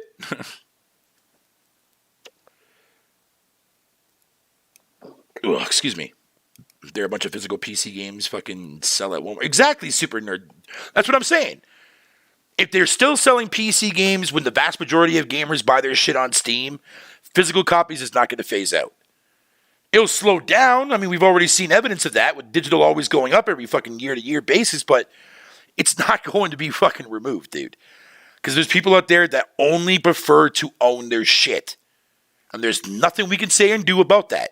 Ugh, excuse me. There are a bunch of physical PC games fucking sell at one. Exactly, super nerd. That's what I'm saying. If they're still selling PC games when the vast majority of gamers buy their shit on Steam, physical copies is not going to phase out. It'll slow down. I mean, we've already seen evidence of that with digital always going up every fucking year-to-year basis, but it's not going to be fucking removed, dude. Because there's people out there that only prefer to own their shit. And there's nothing we can say and do about that.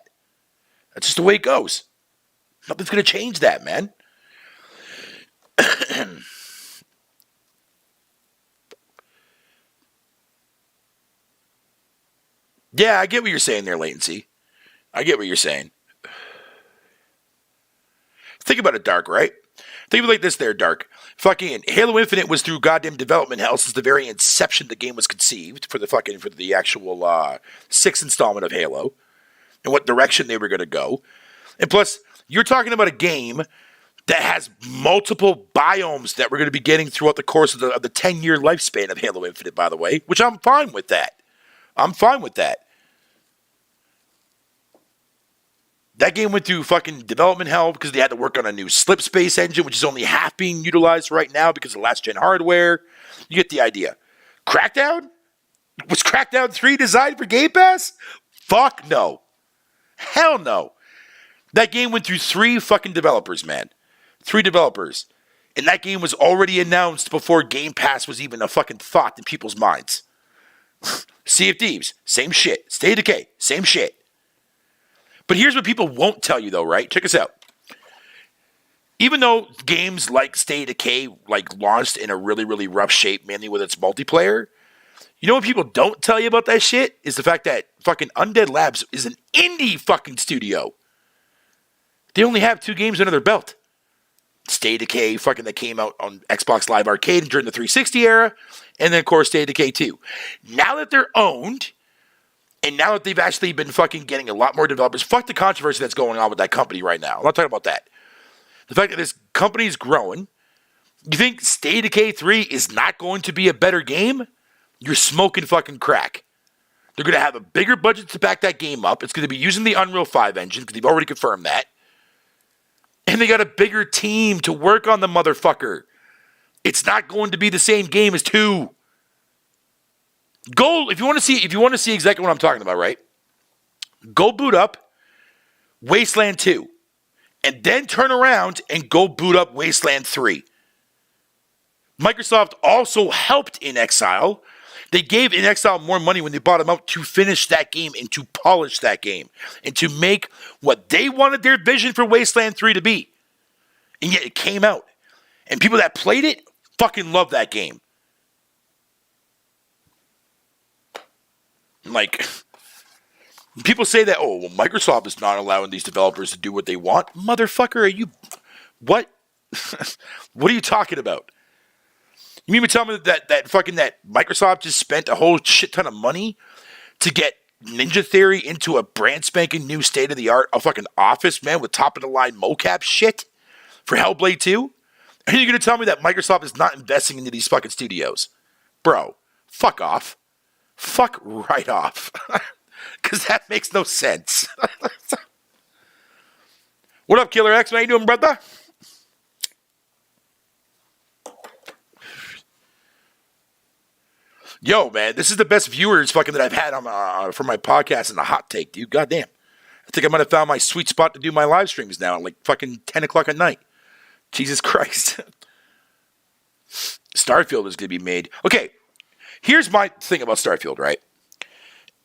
That's just the way it goes. Nothing's going to change that, man. Yeah, I get what you're saying there, Latency. I get what you're saying. Think about it, Dark, right? Think of it like this there, Dark. Fucking Halo Infinite was through goddamn development hell since the very inception the game was conceived for the actual sixth installment of Halo and what direction they were going to go. And plus, you're talking about a game that has multiple biomes that we're going to be getting throughout the course of the 10-year lifespan of Halo Infinite, by the way, which I'm fine with that. I'm fine with that. That game went through fucking development hell because they had to work on a new slip space engine, which is only half being utilized right now because of last-gen hardware. You get the idea. Crackdown? Was Crackdown 3 designed for Game Pass? Fuck no. Hell no. That game went through 3 fucking developers, man. 3 developers. And that game was already announced before Game Pass was even a fucking thought in people's minds. Sea of Thieves, same shit. State of Decay, same shit. But here's what people won't tell you, though, right? Check us out. Even though games like State of Decay launched in a really, really rough shape, mainly with its multiplayer, you know what people don't tell you about that shit? Is the fact that fucking Undead Labs is an indie fucking studio. They only have 2 games under their belt. State of Decay fucking that came out on Xbox Live Arcade during the 360 era, and then, of course, State of Decay 2. Now that they're owned, and now that they've actually been fucking getting a lot more developers, fuck the controversy that's going on with that company right now. I'm not talking about that. The fact that this company is growing, you think State of Decay 3 is not going to be a better game? You're smoking fucking crack. They're going to have a bigger budget to back that game up. It's going to be using the Unreal 5 engine, because they've already confirmed that. And they got a bigger team to work on the motherfucker. It's not going to be the same game as 2. Go if you want to see exactly what I'm talking about, right? Go boot up Wasteland 2. And then turn around and go boot up Wasteland 3. Microsoft also helped In Exile. They gave In Exile more money when they bought them out to finish that game and to polish that game and to make what they wanted their vision for Wasteland 3 to be. And yet it came out. And people that played it fucking love that game. Like, people say that, oh, well, Microsoft is not allowing these developers to do what they want. Motherfucker, are you... What? What are you talking about? You mean to tell me that Microsoft just spent a whole shit ton of money to get Ninja Theory into a brand spanking new state-of-the-art fucking office, man, with top-of-the-line mocap shit for Hellblade 2? And you're going to tell me that Microsoft is not investing into these fucking studios? Bro, fuck off. Fuck right off. Because that makes no sense. What up, Killer X? How you doing, brother? Yo, man, this is the best viewers fucking that I've had on for my podcast in the hot take, dude. Goddamn. I think I might have found my sweet spot to do my live streams now at like fucking 10 o'clock at night. Jesus Christ. Starfield is going to be made. Okay, here's my thing about Starfield, right?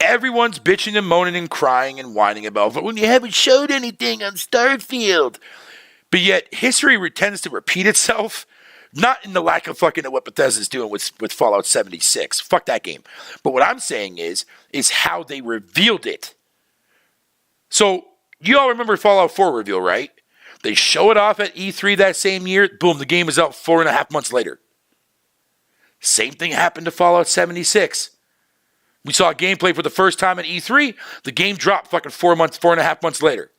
Everyone's bitching and moaning and crying and whining about when you haven't showed anything on Starfield. But yet, history tends to repeat itself. Not in the lack of fucking what Bethesda's doing with Fallout 76. Fuck that game. But what I'm saying is how they revealed it. So, you all remember Fallout 4 reveal, right? They show it off at E3 that same year. Boom, the game is out 4.5 months later. Same thing happened to Fallout 76. We saw gameplay for the first time at E3. The game dropped fucking 4.5 months later.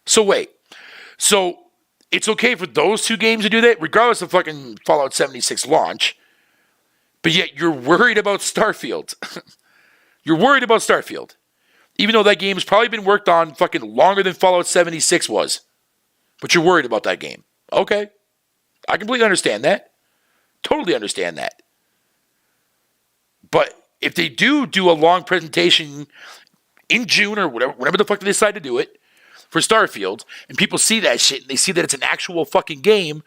So wait. So it's okay for those two games to do that, regardless of fucking Fallout 76 launch. But yet you're worried about Starfield. You're worried about Starfield. Even though that game has probably been worked on fucking longer than Fallout 76 was. But you're worried about that game. Okay. I completely understand that. Totally understand that. But if they do a long presentation in June or whenever the fuck they decide to do it for Starfield, and people see that shit and they see that it's an actual fucking game,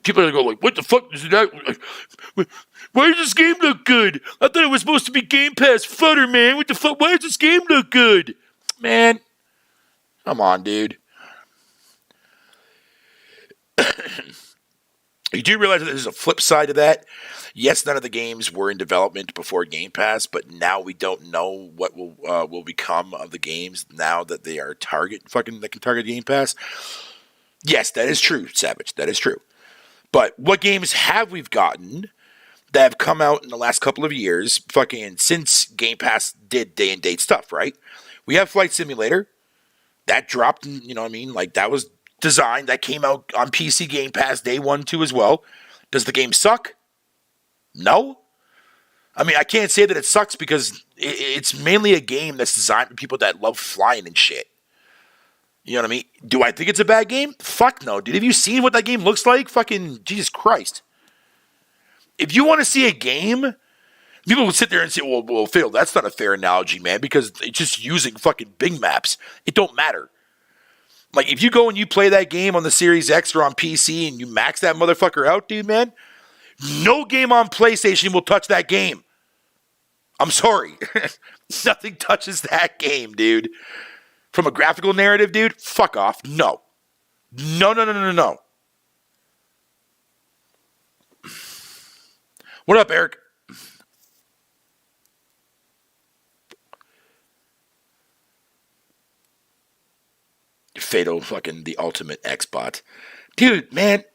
people are going to go like, what the fuck is that? Why does this game look good? I thought it was supposed to be Game Pass fodder, man. What the fuck? Why does this game look good? Man, come on, dude. You do realize that there's a flip side to that. Yes, none of the games were in development before Game Pass, but now we don't know what will become of the games now that they are that can target Game Pass. Yes, that is true, Savage. That is true. But what games have we gotten that have come out in the last couple of years, fucking since Game Pass did day and date stuff, right? We have Flight Simulator. That dropped, you know what I mean? Like, that was designed. That came out on PC Game Pass day 1, 2 as well. Does the game suck? No. I mean, I can't say that it sucks because it's mainly a game that's designed for people that love flying and shit. You know what I mean? Do I think it's a bad game? Fuck no, dude. Have you seen what that game looks like? Fucking Jesus Christ. If you want to see a game, people will sit there and say, well, Phil, that's not a fair analogy, man, because it's just using fucking Bing maps. It don't matter. Like, if you go and you play that game on the Series X or on PC and you max that motherfucker out, dude, man, no game on PlayStation will touch that game. I'm sorry. Nothing touches that game, dude. From a graphical narrative, dude, fuck off. No. No. What up, Eric? Fatal fucking the ultimate Xbot. Dude, man.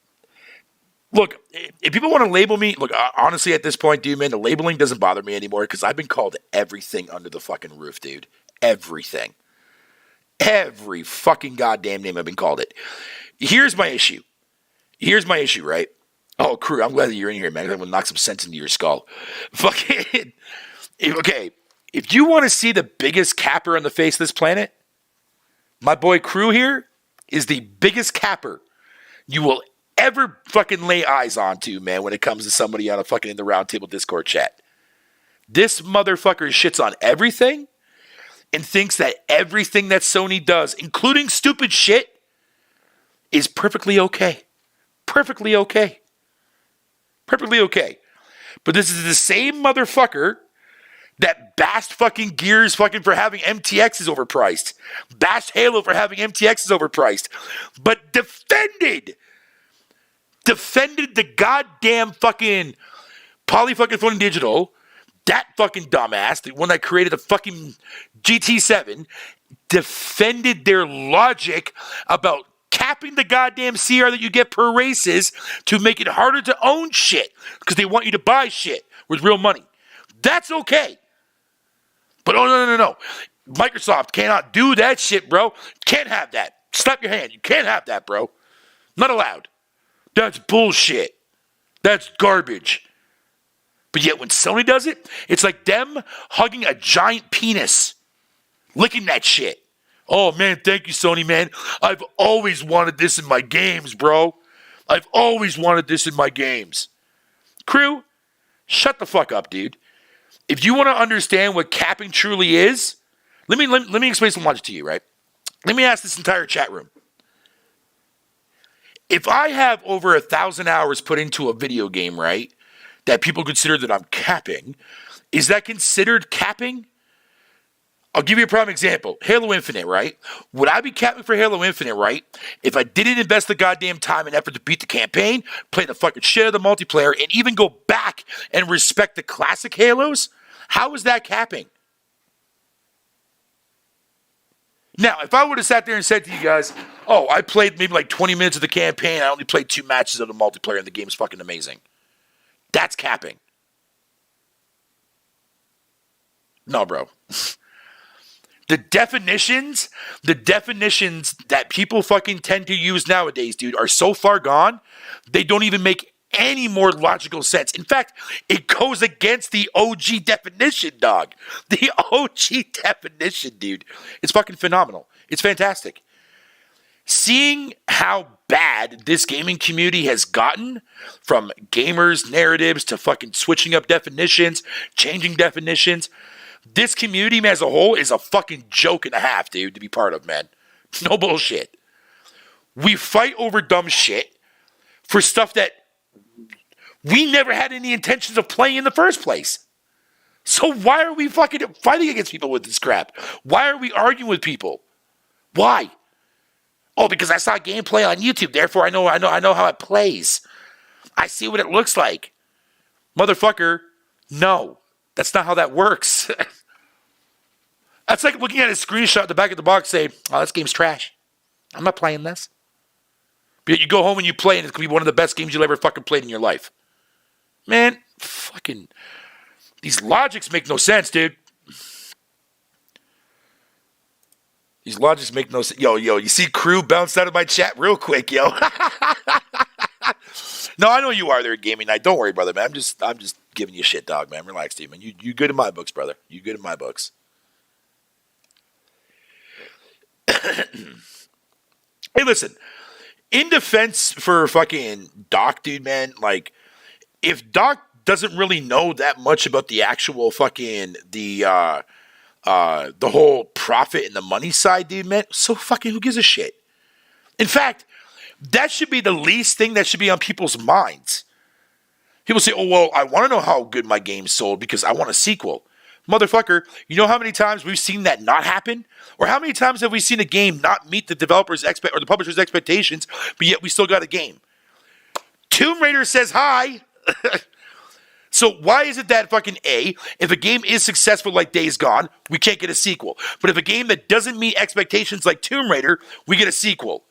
Look, if people want to label me, look, honestly at this point, dude, man, the labeling doesn't bother me anymore because I've been called everything under the fucking roof, dude. Everything. Every fucking goddamn name I've been called it. Here's my issue, right? Oh, crew, I'm glad that you're in here, man. I'm going to knock some sense into your skull. Fucking, okay, if you want to see the biggest capper on the face of this planet, my boy Crew here is the biggest capper you will ever fucking lay eyes onto, man, when it comes to somebody on a fucking in the Roundtable Discord chat. This motherfucker shits on everything and thinks that everything that Sony does, including stupid shit, is perfectly okay. Perfectly okay. But this is the same motherfucker that bashed fucking Gears fucking for having MTXs overpriced. Bashed Halo for having MTXs overpriced. But defended the goddamn fucking Poly fucking Phone Digital, that fucking dumbass, the one that created the fucking GT7, defended their logic about capping the goddamn CR that you get per races to make it harder to own shit because they want you to buy shit with real money. That's okay. But oh, no. Microsoft cannot do that shit, bro. Can't have that. Slap your hand. You can't have that, bro. Not allowed. That's bullshit. That's garbage. But yet when Sony does it, it's like them hugging a giant penis. Licking that shit. Oh, man, thank you, Sony, man. I've always wanted this in my games, bro. I've always wanted this in my games. Crew, shut the fuck up, dude. If you want to understand what capping truly is, let me explain some logic to you, right? Let me ask this entire chat room. If I have over 1,000 hours put into a video game, right, that people consider that I'm capping, is that considered capping? I'll give you a prime example. Halo Infinite, right? Would I be capping for Halo Infinite, right? If I didn't invest the goddamn time and effort to beat the campaign, play the fucking shit out of the multiplayer, and even go back and respect the classic Halos? How is that capping? Now, if I would have sat there and said to you guys, oh, I played maybe like 20 minutes of the campaign, I only played 2 matches of the multiplayer, and the game's fucking amazing. That's capping. No, bro. The definitions that people fucking tend to use nowadays, dude, are so far gone, they don't even make any more logical sense. In fact, it goes against the OG definition, dog. The OG definition, dude. It's fucking phenomenal. It's fantastic. Seeing how bad this gaming community has gotten, from gamers' narratives to fucking switching up definitions, changing definitions, this community, man, as a whole, is a fucking joke and a half, dude, to be part of, man. No bullshit. We fight over dumb shit for stuff that we never had any intentions of playing in the first place. So why are we fucking fighting against people with this crap? Why are we arguing with people? Why? Oh, because I saw gameplay on YouTube, therefore I know how it plays. I see what it looks like. Motherfucker, no. That's not how that works. That's like looking at a screenshot at the back of the box saying, oh, this game's trash. I'm not playing this. But you go home and you play and it's going to be one of the best games you'll ever fucking played in your life. Man, fucking, these logics make no sense, dude. These logics make no sense. Yo, you see Crew bounced out of my chat real quick, yo. No, I know you are there at gaming night. Don't worry, brother, man. I'm just giving you shit, dog, man. Relax, dude, man. You good in my books, brother. You good in my books. Hey, listen. In defense for fucking Doc, dude, man, like, if Doc doesn't really know that much about the actual fucking, the whole profit and the money side, dude, man, so fucking who gives a shit? In fact, that should be the least thing that should be on people's minds. People say, oh, well, I want to know how good my game sold because I want a sequel. Motherfucker, you know how many times we've seen that not happen? Or how many times have we seen a game not meet the developer's or the publisher's expectations, but yet we still got a game? Tomb Raider says hi. So why is it that fucking if a game is successful like Days Gone, we can't get a sequel? But if a game that doesn't meet expectations like Tomb Raider, we get a sequel?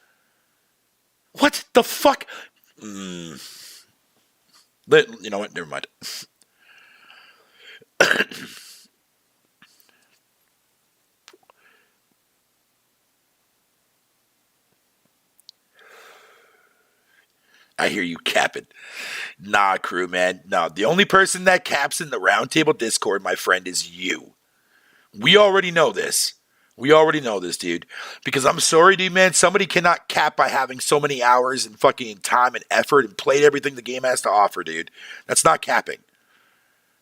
What the fuck? You know what? Never mind. I hear you capping. Nah, Crew, man. No, the only person that caps in the Roundtable Discord, my friend, is you. We already know this. We already know this, dude. Because I'm sorry, dude, man. Somebody cannot cap by having so many hours and fucking time and effort and played everything the game has to offer, dude. That's not capping.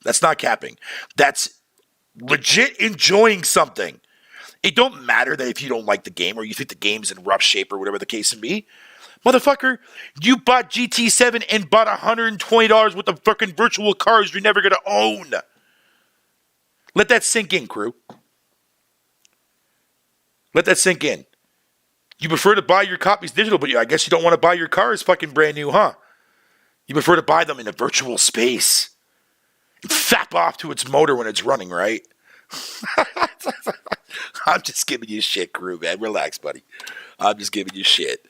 That's not capping. That's legit enjoying something. It don't matter that if you don't like the game or you think the game's in rough shape or whatever the case may be. Motherfucker, you bought GT7 and bought $120 worth of fucking virtual cars you're never going to own. Let that sink in, Crew. Let that sink in. You prefer to buy your copies digital, but I guess you don't want to buy your cars fucking brand new, huh? You prefer to buy them in a virtual space. And fap off to its motor when it's running, right? I'm just giving you shit, Crew, man. Relax, buddy. I'm just giving you shit.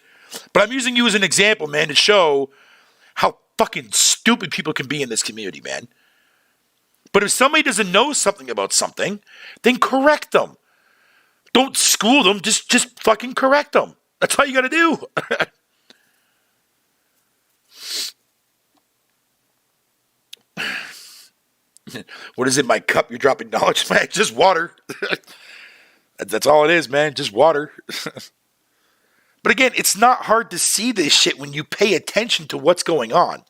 But I'm using you as an example, man, to show how fucking stupid people can be in this community, man. But if somebody doesn't know something about something, then correct them. Don't school them, just fucking correct them. That's all you gotta do. What is it, my cup? You're dropping knowledge, man. Just water. That's all it is, man. Just water. But again, it's not hard to see this shit when you pay attention to what's going on.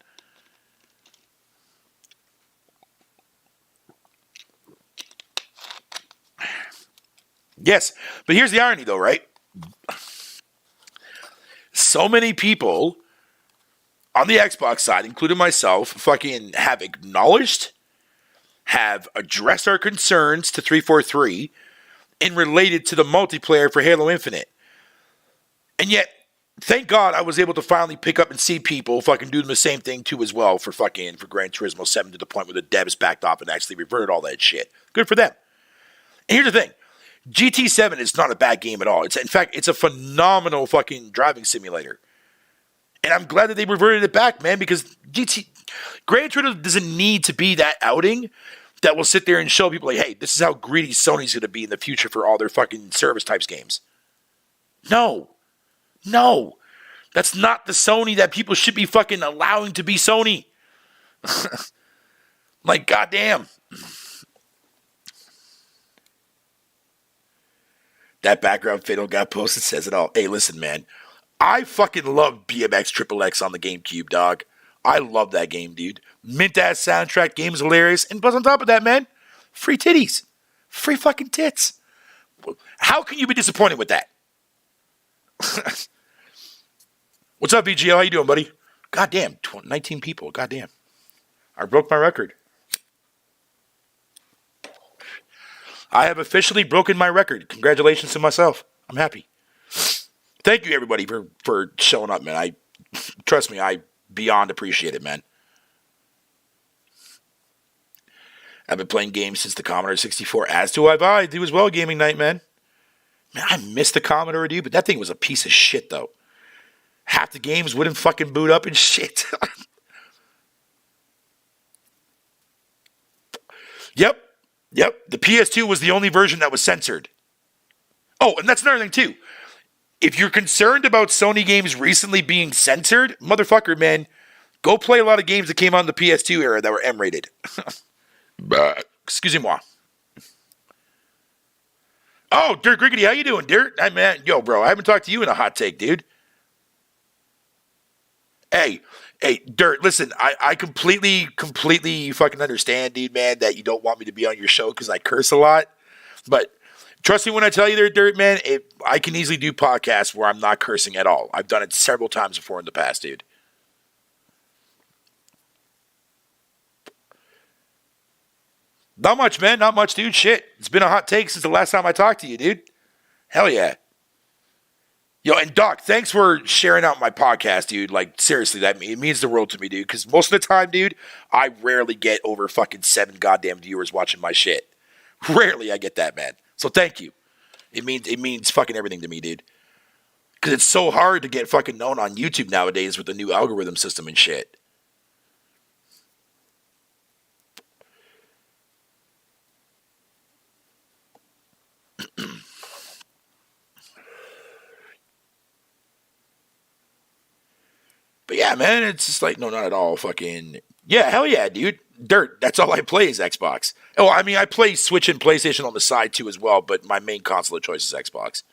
Yes, but here's the irony though, right? So many people on the Xbox side, including myself, fucking have acknowledged, have addressed our concerns to 343 and related to the multiplayer for Halo Infinite. And yet, thank God I was able to finally pick up and see people fucking do the same thing too as well for Gran Turismo 7 to the point where the devs backed off and actually reverted all that shit. Good for them. And here's the thing. GT7 is not a bad game at all. In fact, it's a phenomenal fucking driving simulator. And I'm glad that they reverted it back, man, because Gran Turismo doesn't need to be that outing that will sit there and show people like, hey, this is how greedy Sony's going to be in the future for all their fucking service types games. No. That's not the Sony that people should be fucking allowing to be Sony. Like, goddamn. That background video got posted says it all. Hey, listen, man. I fucking love BMX Triple X on the GameCube, dog. I love that game, dude. Mint-ass soundtrack, game is hilarious. And plus on top of that, man, free titties. Free fucking tits. How can you be disappointed with that? What's up, VGL? How you doing, buddy? Goddamn, 19 people. Goddamn. I broke my record. I have officially broken my record. Congratulations to myself. I'm happy. Thank you, everybody, for showing up, man. Trust me, I beyond appreciate it, man. I've been playing games since the Commodore 64, as do I do as well, gaming night, man. Man, I miss the Commodore, dude, but that thing was a piece of shit, though. Half the games wouldn't fucking boot up and shit. Yep. The PS2 was the only version that was censored. Oh, and that's another thing, too. If you're concerned about Sony games recently being censored, motherfucker, man, go play a lot of games that came out in the PS2 era that were M-rated. Excusez-moi. Oh, Dirt Griggity, how you doing, Dirt? Hey, man, yo, bro, I haven't talked to you in a hot take, dude. Hey, Dirt, listen, I completely fucking understand, dude, man, that you don't want me to be on your show because I curse a lot. But trust me when I tell you there, Dirt, man, I can easily do podcasts where I'm not cursing at all. I've done it several times before in the past, dude. Not much, man. Not much, dude. Shit. It's been a hot take since the last time I talked to you, dude. Hell yeah. Yo, and Doc, thanks for sharing out my podcast, dude. Like, seriously, it means the world to me, dude. Because most of the time, dude, I rarely get over fucking 7 goddamn viewers watching my shit. Rarely I get that, man. So thank you. It means fucking everything to me, dude. Because it's so hard to get fucking known on YouTube nowadays with the new algorithm system and shit. But yeah, man, it's just like, no, not at all. Fucking, yeah, hell yeah, dude. Dirt, that's all I play is Xbox. Oh, I mean, I play Switch and PlayStation on the side too as well, but my main console of choice is Xbox.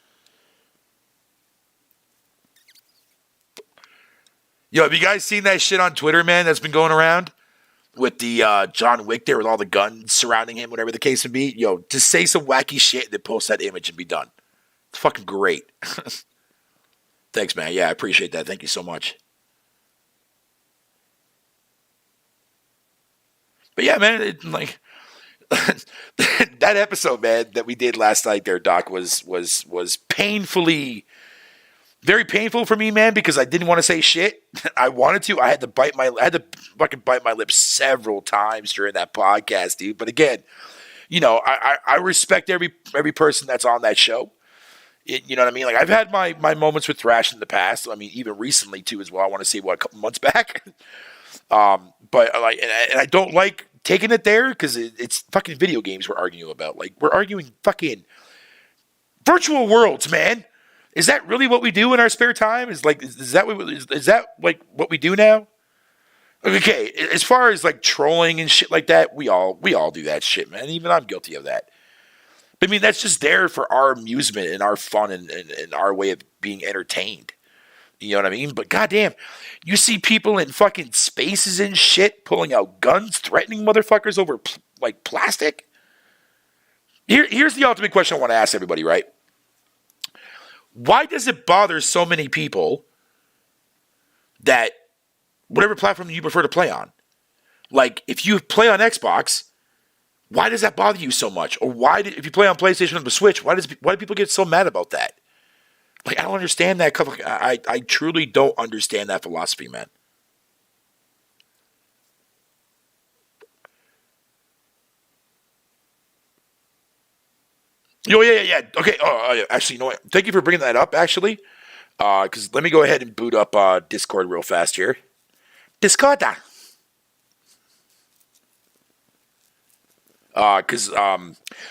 Yo, have you guys seen that shit on Twitter, man, that's been going around? With the John Wick there with all the guns surrounding him, whatever the case may be. Yo, just say some wacky shit and then post that image and be done. It's fucking great. Thanks, man. Yeah, I appreciate that. Thank you so much. But yeah, man, that episode, man, that we did last night there, Doc, was painfully, very painful for me, man, because I didn't want to say shit. I wanted to. I had to fucking bite my lips several times during that podcast, dude. But again, you know, I respect every person that's on that show. You know what I mean? Like, I've had my moments with Thrash in the past. I mean, even recently too, as well. I want to say a couple months back. But like, and I don't like taking it there because it's fucking video games we're arguing about. Like, we're arguing fucking virtual worlds, man. Is that really what we do in our spare time? Is that like what we do now? Okay, as far as like trolling and shit like that, we all do that shit, man. Even I'm guilty of that. But I mean, that's just there for our amusement and our fun and our way of being entertained. You know what I mean? But goddamn, you see people in fucking spaces and shit pulling out guns, threatening motherfuckers over like plastic. Here's the ultimate question I want to ask everybody, right? Why does it bother so many people that whatever platform you prefer to play on. Like, if you play on Xbox, why does that bother you so much? Or if you play on PlayStation or the Switch, why do people get so mad about that? Like, I don't understand that. I truly don't understand that philosophy, man. Oh, yeah. Okay. Actually, you know what? Thank you for bringing that up, actually. Because let me go ahead and boot up Discord real fast here. Discord. Because I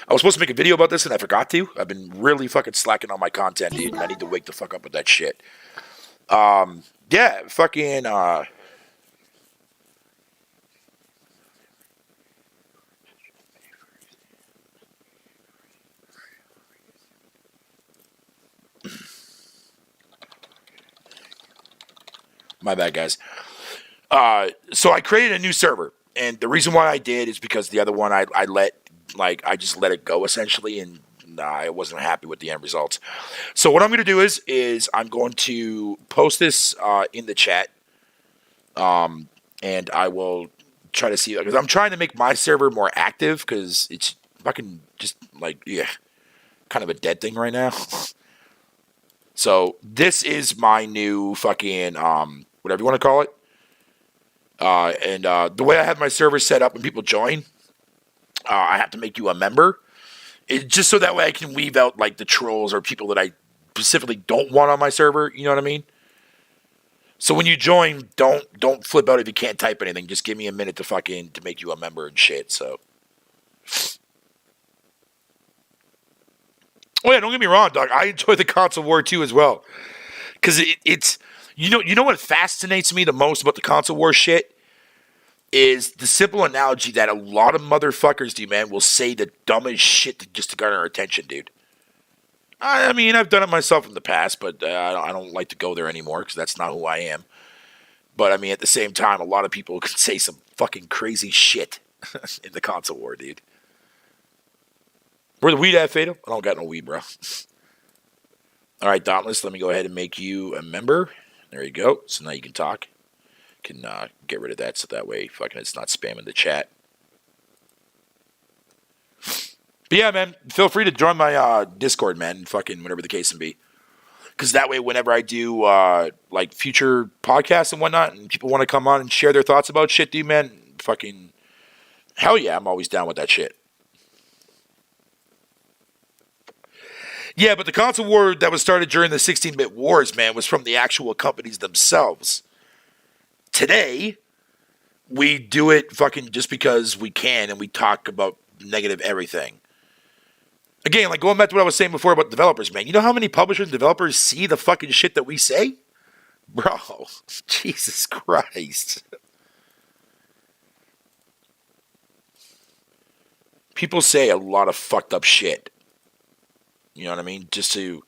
was supposed to make a video about this and I forgot to. I've been really fucking slacking on my content, dude. And I need to wake the fuck up with that shit. Yeah, fucking. My bad, guys. So I created a new server, and the reason why I did is because the other one I just let it go essentially, and I wasn't happy with the end results. So what I'm going to do is I'm going to post this in the chat, and I will try to see, because I'm trying to make my server more active because it's fucking just like kind of a dead thing right now. So this is my new fucking whatever you want to call it. And the way I have my server set up when people join, I have to make you a member. Just so that way I can weave out like the trolls or people that I specifically don't want on my server. You know what I mean? So when you join, don't flip out if you can't type anything. Just give me a minute to make you a member and shit. So. Oh yeah, don't get me wrong, dog. I enjoy the console war too as well, because it's you know what fascinates me the most about the console war shit is the simple analogy that a lot of motherfuckers do, man, will say the dumbest shit just to garner attention, dude. I mean, I've done it myself in the past, but I don't like to go there anymore because that's not who I am. But I mean, at the same time, a lot of people can say some fucking crazy shit in the console war, dude. Where the weed at, Fatal? I don't got no weed, bro. All right, Dauntless, let me go ahead and make you a member. There you go. So now you can talk. Can get rid of that so that way fucking it's not spamming the chat. But yeah, man, feel free to join my Discord, man, fucking whatever the case may be. Because that way, whenever I do like future podcasts and whatnot, and people want to come on and share their thoughts about shit, dude, man, fucking hell yeah, I'm always down with that shit. Yeah, but the console war that was started during the 16-bit wars, man, was from the actual companies themselves. Today, we do it fucking just because we can, and we talk about negative everything. Again, like going back to what I was saying before about developers, man. You know how many publishers and developers see the fucking shit that we say? Bro, Jesus Christ. People say a lot of fucked up shit. You know what I mean? Just to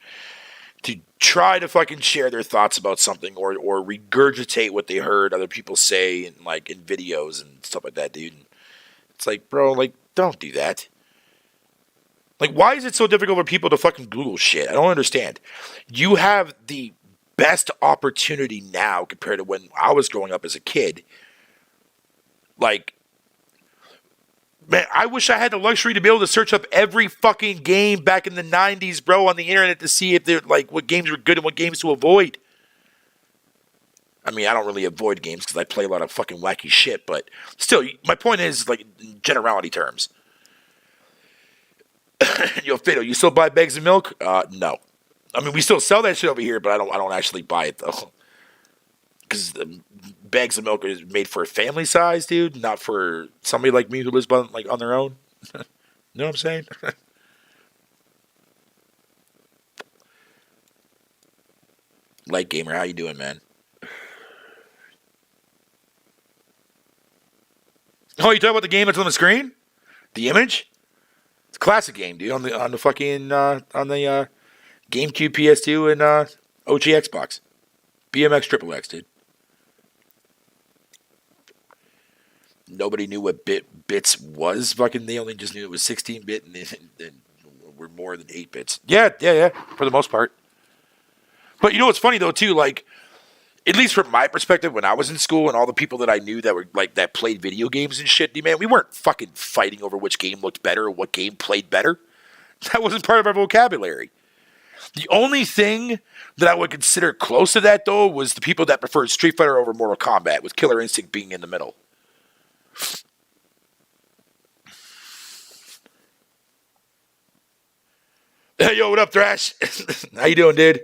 try to fucking share their thoughts about something or regurgitate what they heard other people say in videos and stuff like that, dude. It's like, bro, like, don't do that. Like, why is it so difficult for people to fucking Google shit? I don't understand. You have the best opportunity now compared to when I was growing up as a kid. Like, man, I wish I had the luxury to be able to search up every fucking game back in the 90s, bro, on the internet to see if they're like what games were good and what games to avoid. I mean, I don't really avoid games because I play a lot of fucking wacky shit, but still, my point is, like, in generality terms. Yo, Fido, you still buy bags of milk? No. I mean, we still sell that shit over here, but I don't actually buy it, though. Because bags of milk is made for a family size, dude, not for somebody like me who lives on their own. You know what I'm saying? Light Gamer, how you doing, man? Oh, you talking about the game that's on the screen? The image? It's a classic game, dude. On the fucking GameCube, PS2, and OG Xbox, BMX Triple X, dude. Nobody knew what bits was. Fucking, they only just knew it was 16-bit, and we're more than 8 bits. Yeah, for the most part. But you know what's funny though too? Like, at least from my perspective, when I was in school and all the people that I knew that were like that played video games and shit, dude, man, we weren't fucking fighting over which game looked better or what game played better. That wasn't part of our vocabulary. The only thing that I would consider close to that, though, was the people that preferred Street Fighter over Mortal Kombat, with Killer Instinct being in the middle. Hey, yo, what up, Thrash? How you doing, dude?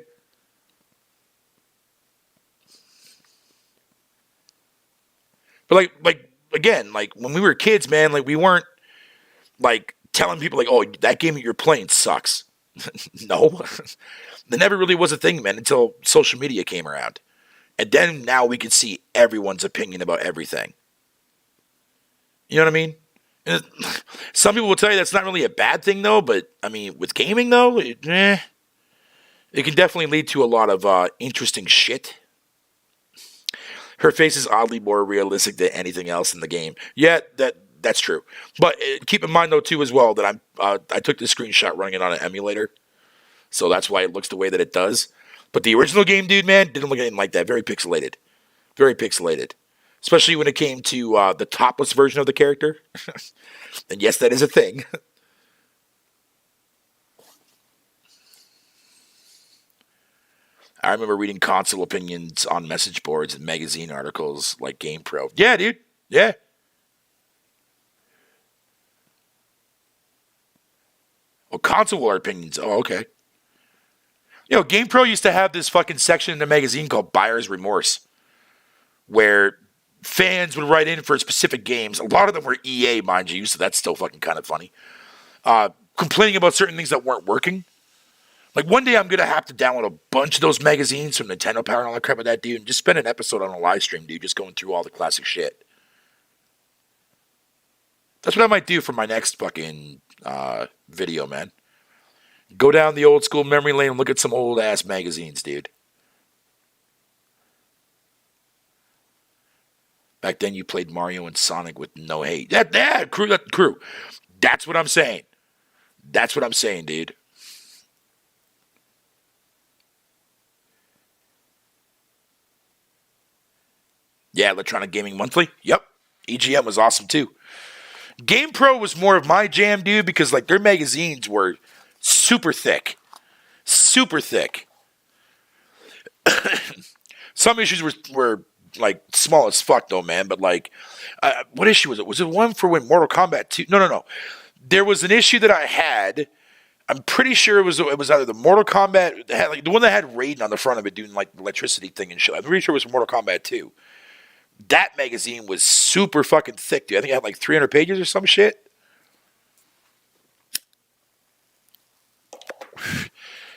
But again, like when we were kids, man, like we weren't like telling people like, oh, that game that you're playing sucks. No, that never really was a thing, man, until social media came around. And then now we can see everyone's opinion about everything. You know what I mean? And some people will tell you that's not really a bad thing, though. But, I mean, with gaming, though, it can definitely lead to a lot of interesting shit. Her face is oddly more realistic than anything else in the game. Yeah, that's true. But keep in mind, though, too, as well, that I took the screenshot running it on an emulator. So that's why it looks the way that it does. But the original game, dude, man, didn't look anything like that. Very pixelated. Very pixelated. Especially when it came to the topless version of the character. And yes, that is a thing. I remember reading console opinions on message boards and magazine articles like GamePro. Yeah, dude. Yeah. Oh, console opinions. Oh, okay. You know, GamePro used to have this fucking section in the magazine called Buyer's Remorse, where fans would write in for specific games. A lot of them were EA, mind you, so that's still fucking kind of funny. Complaining about certain things that weren't working. Like, one day I'm going to have to download a bunch of those magazines from Nintendo Power and all that crap with that, dude, and just spend an episode on a live stream, dude, just going through all the classic shit. That's what I might do for my next fucking video, man. Go down the old school memory lane and look at some old ass magazines, dude. Back then you played Mario and Sonic with no hate. Crew. That's what I'm saying. That's what I'm saying, dude. Yeah, Electronic Gaming Monthly. Yep. EGM was awesome too. GamePro was more of my jam, dude, because like their magazines were super thick. Super thick. Some issues were like small as fuck though, man. But like, what issue was it? Was it one for when Mortal Kombat 2? No. There was an issue that I had. I'm pretty sure it was either the Mortal Kombat that had like the one that had Raiden on the front of it doing like the electricity thing and shit. I'm pretty sure it was Mortal Kombat 2. That magazine was super fucking thick, dude. I think it had like 300 pages or some shit.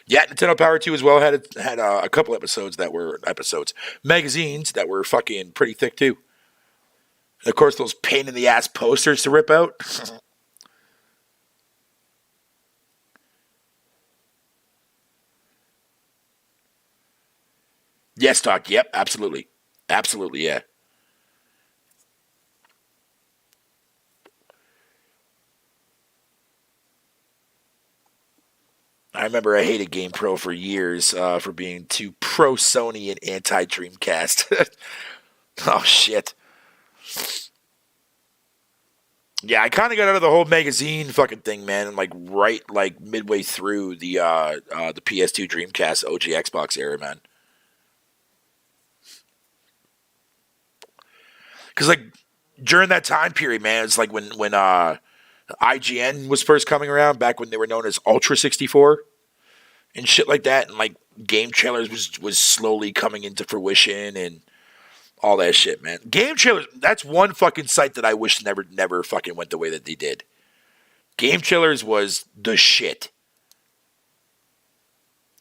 Yeah, Nintendo Power 2 as well had a couple magazines that were fucking pretty thick too. And of course, those pain in the ass posters to rip out. Yes, Doc. Yep, absolutely. Absolutely, yeah. I remember I hated GamePro for years for being too pro Sony and anti Dreamcast. Oh shit. Yeah, I kind of got out of the whole magazine fucking thing, man, and like midway through the PS2 Dreamcast OG Xbox era, man. Because like during that time period, man, it's like when IGN was first coming around, back when they were known as Ultra 64 and shit like that, and like Game Trailers was slowly coming into fruition and all that shit, man. Game Trailers, that's one fucking site that I wish never fucking went the way that they did. Game Trailers was the shit.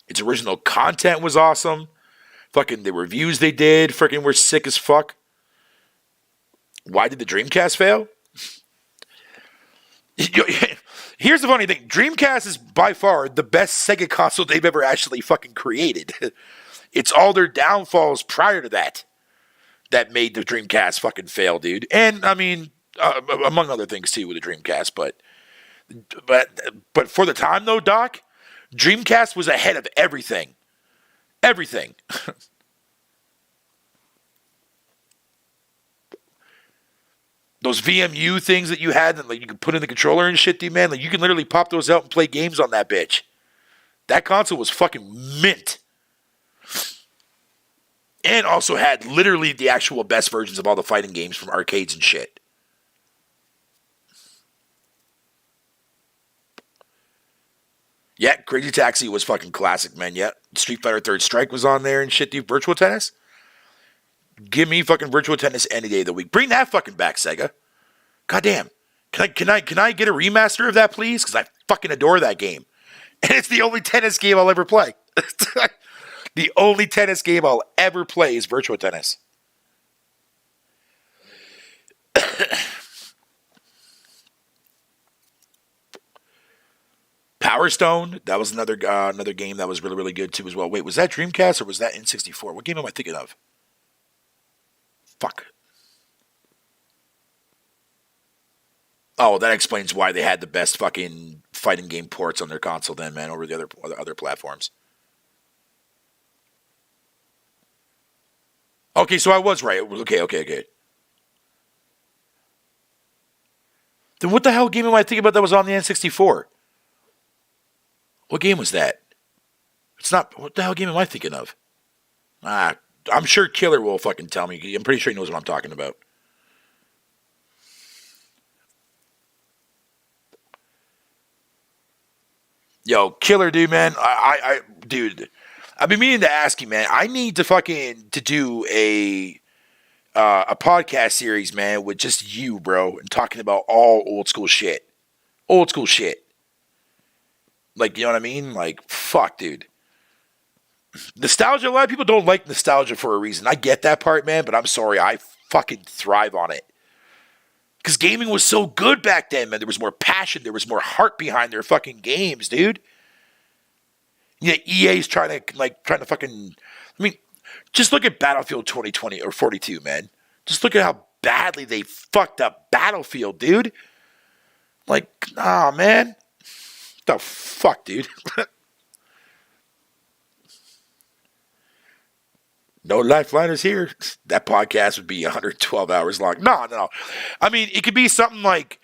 Its original content was awesome. Fucking the reviews they did freaking were sick as fuck. Why did the Dreamcast fail? Here's the funny thing. Dreamcast is by far the best Sega console they've ever actually fucking created. It's all their downfalls prior to that made the Dreamcast fucking fail, dude. And, I mean, among other things, too, with the Dreamcast. But for the time, though, Doc, Dreamcast was ahead of everything. Everything. Those VMU things that you had that like you could put in the controller and shit, dude, man. Like you can literally pop those out and play games on that bitch. That console was fucking mint. And also had literally the actual best versions of all the fighting games from arcades and shit. Yeah, Crazy Taxi was fucking classic, man. Yeah, Street Fighter Third Strike was on there and shit, dude. Virtual Tennis? Give me fucking Virtual Tennis any day of the week. Bring that fucking back, Sega. Goddamn. Can I get a remaster of that, please? Because I fucking adore that game. And it's the only tennis game I'll ever play. The only tennis game I'll ever play is Virtual Tennis. Power Stone, that was another game that was really, really good too as well. Wait, was that Dreamcast or was that N64? What game am I thinking of? Fuck. Oh, that explains why they had the best fucking fighting game ports on their console then, man, over the other platforms. Okay, so I was right. Okay. Then what the hell game am I thinking about that was on the N64? What game was that? It's not. What the hell game am I thinking of? I'm sure Killer will fucking tell me. I'm pretty sure he knows what I'm talking about. Yo, Killer, dude, man. Dude, I've been meaning to ask you, man. I need to do a podcast series, man, with just you, bro, and talking about all old school shit. Old school shit. Like, you know what I mean? Like, fuck, dude. Nostalgia, a lot of people don't like nostalgia for a reason. I get that part, man, but I'm sorry. I fucking thrive on it. Because gaming was so good back then, man. There was more passion. There was more heart behind their fucking games, dude. Yeah, EA's trying to fucking... I mean, just look at Battlefield 2020 or 42, man. Just look at how badly they fucked up Battlefield, dude. Like, nah, man. The fuck, dude? No lifeliners here. That podcast would be 112 hours long. No. I mean, it could be something like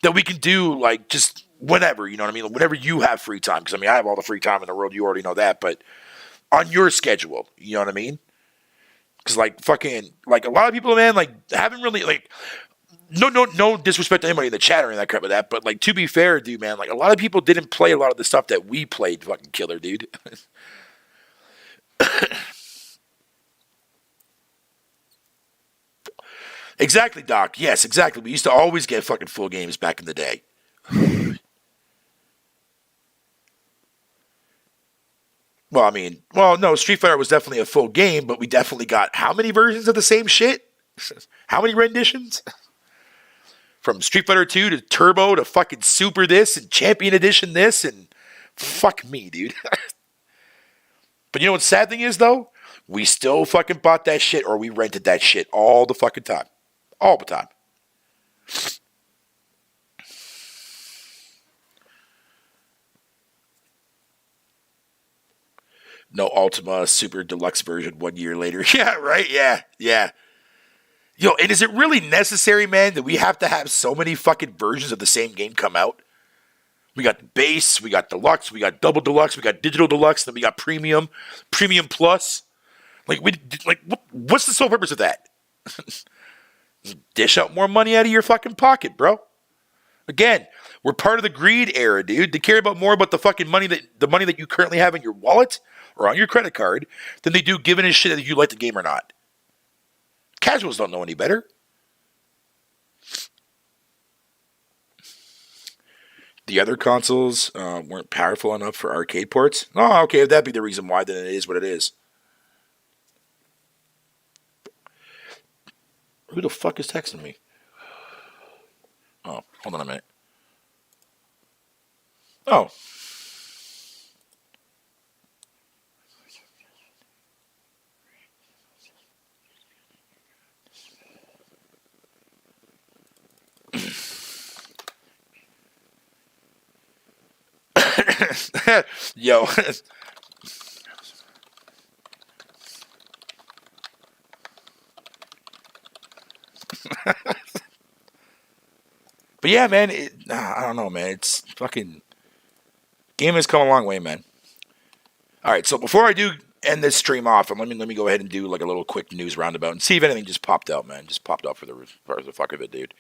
that we can do, like, just whenever, you know what I mean? Whenever you have free time. Because, I mean, I have all the free time in the world. You already know that. But on your schedule, you know what I mean? Because, like, fucking, like, a lot of people, man, like, haven't really, like, no disrespect to anybody in the chat or anything that crap with that. But, like, to be fair, dude, man, like, a lot of people didn't play a lot of the stuff that we played, fucking Killer, dude. Exactly, Doc. Yes, exactly. We used to always get fucking full games back in the day. No, Street Fighter was definitely a full game, but we definitely got how many versions of the same shit? How many renditions? From Street Fighter 2 to Turbo to fucking Super this and Champion Edition this and fuck me, dude. But you know what the sad thing is, though? We still fucking bought that shit or we rented that shit all the fucking time. All the time. No Ultima Super Deluxe version 1 year later. Yeah, right? Yeah. Yo, and is it really necessary, man, that we have to have so many fucking versions of the same game come out? We got the base, we got deluxe, we got double deluxe, we got digital deluxe, then we got premium, premium plus. What's the sole purpose of that? Dish out more money out of your fucking pocket, bro. Again, we're part of the greed era, dude. They care about more about the money that you currently have in your wallet or on your credit card than they do giving a shit if you like the game or not. Casuals don't know any better. The other consoles weren't powerful enough for arcade ports. Oh, okay, if that'd be the reason why, then it is what it is. Who the fuck is texting me? Oh, hold on a minute. Oh. Yo. But yeah, man, I don't know, man. It's fucking game has come a long way, man. All right, so before I do end this stream off, and let me go ahead and do like a little quick news roundabout and see if anything just popped out, man. Just popped out for the fuck of it, dude.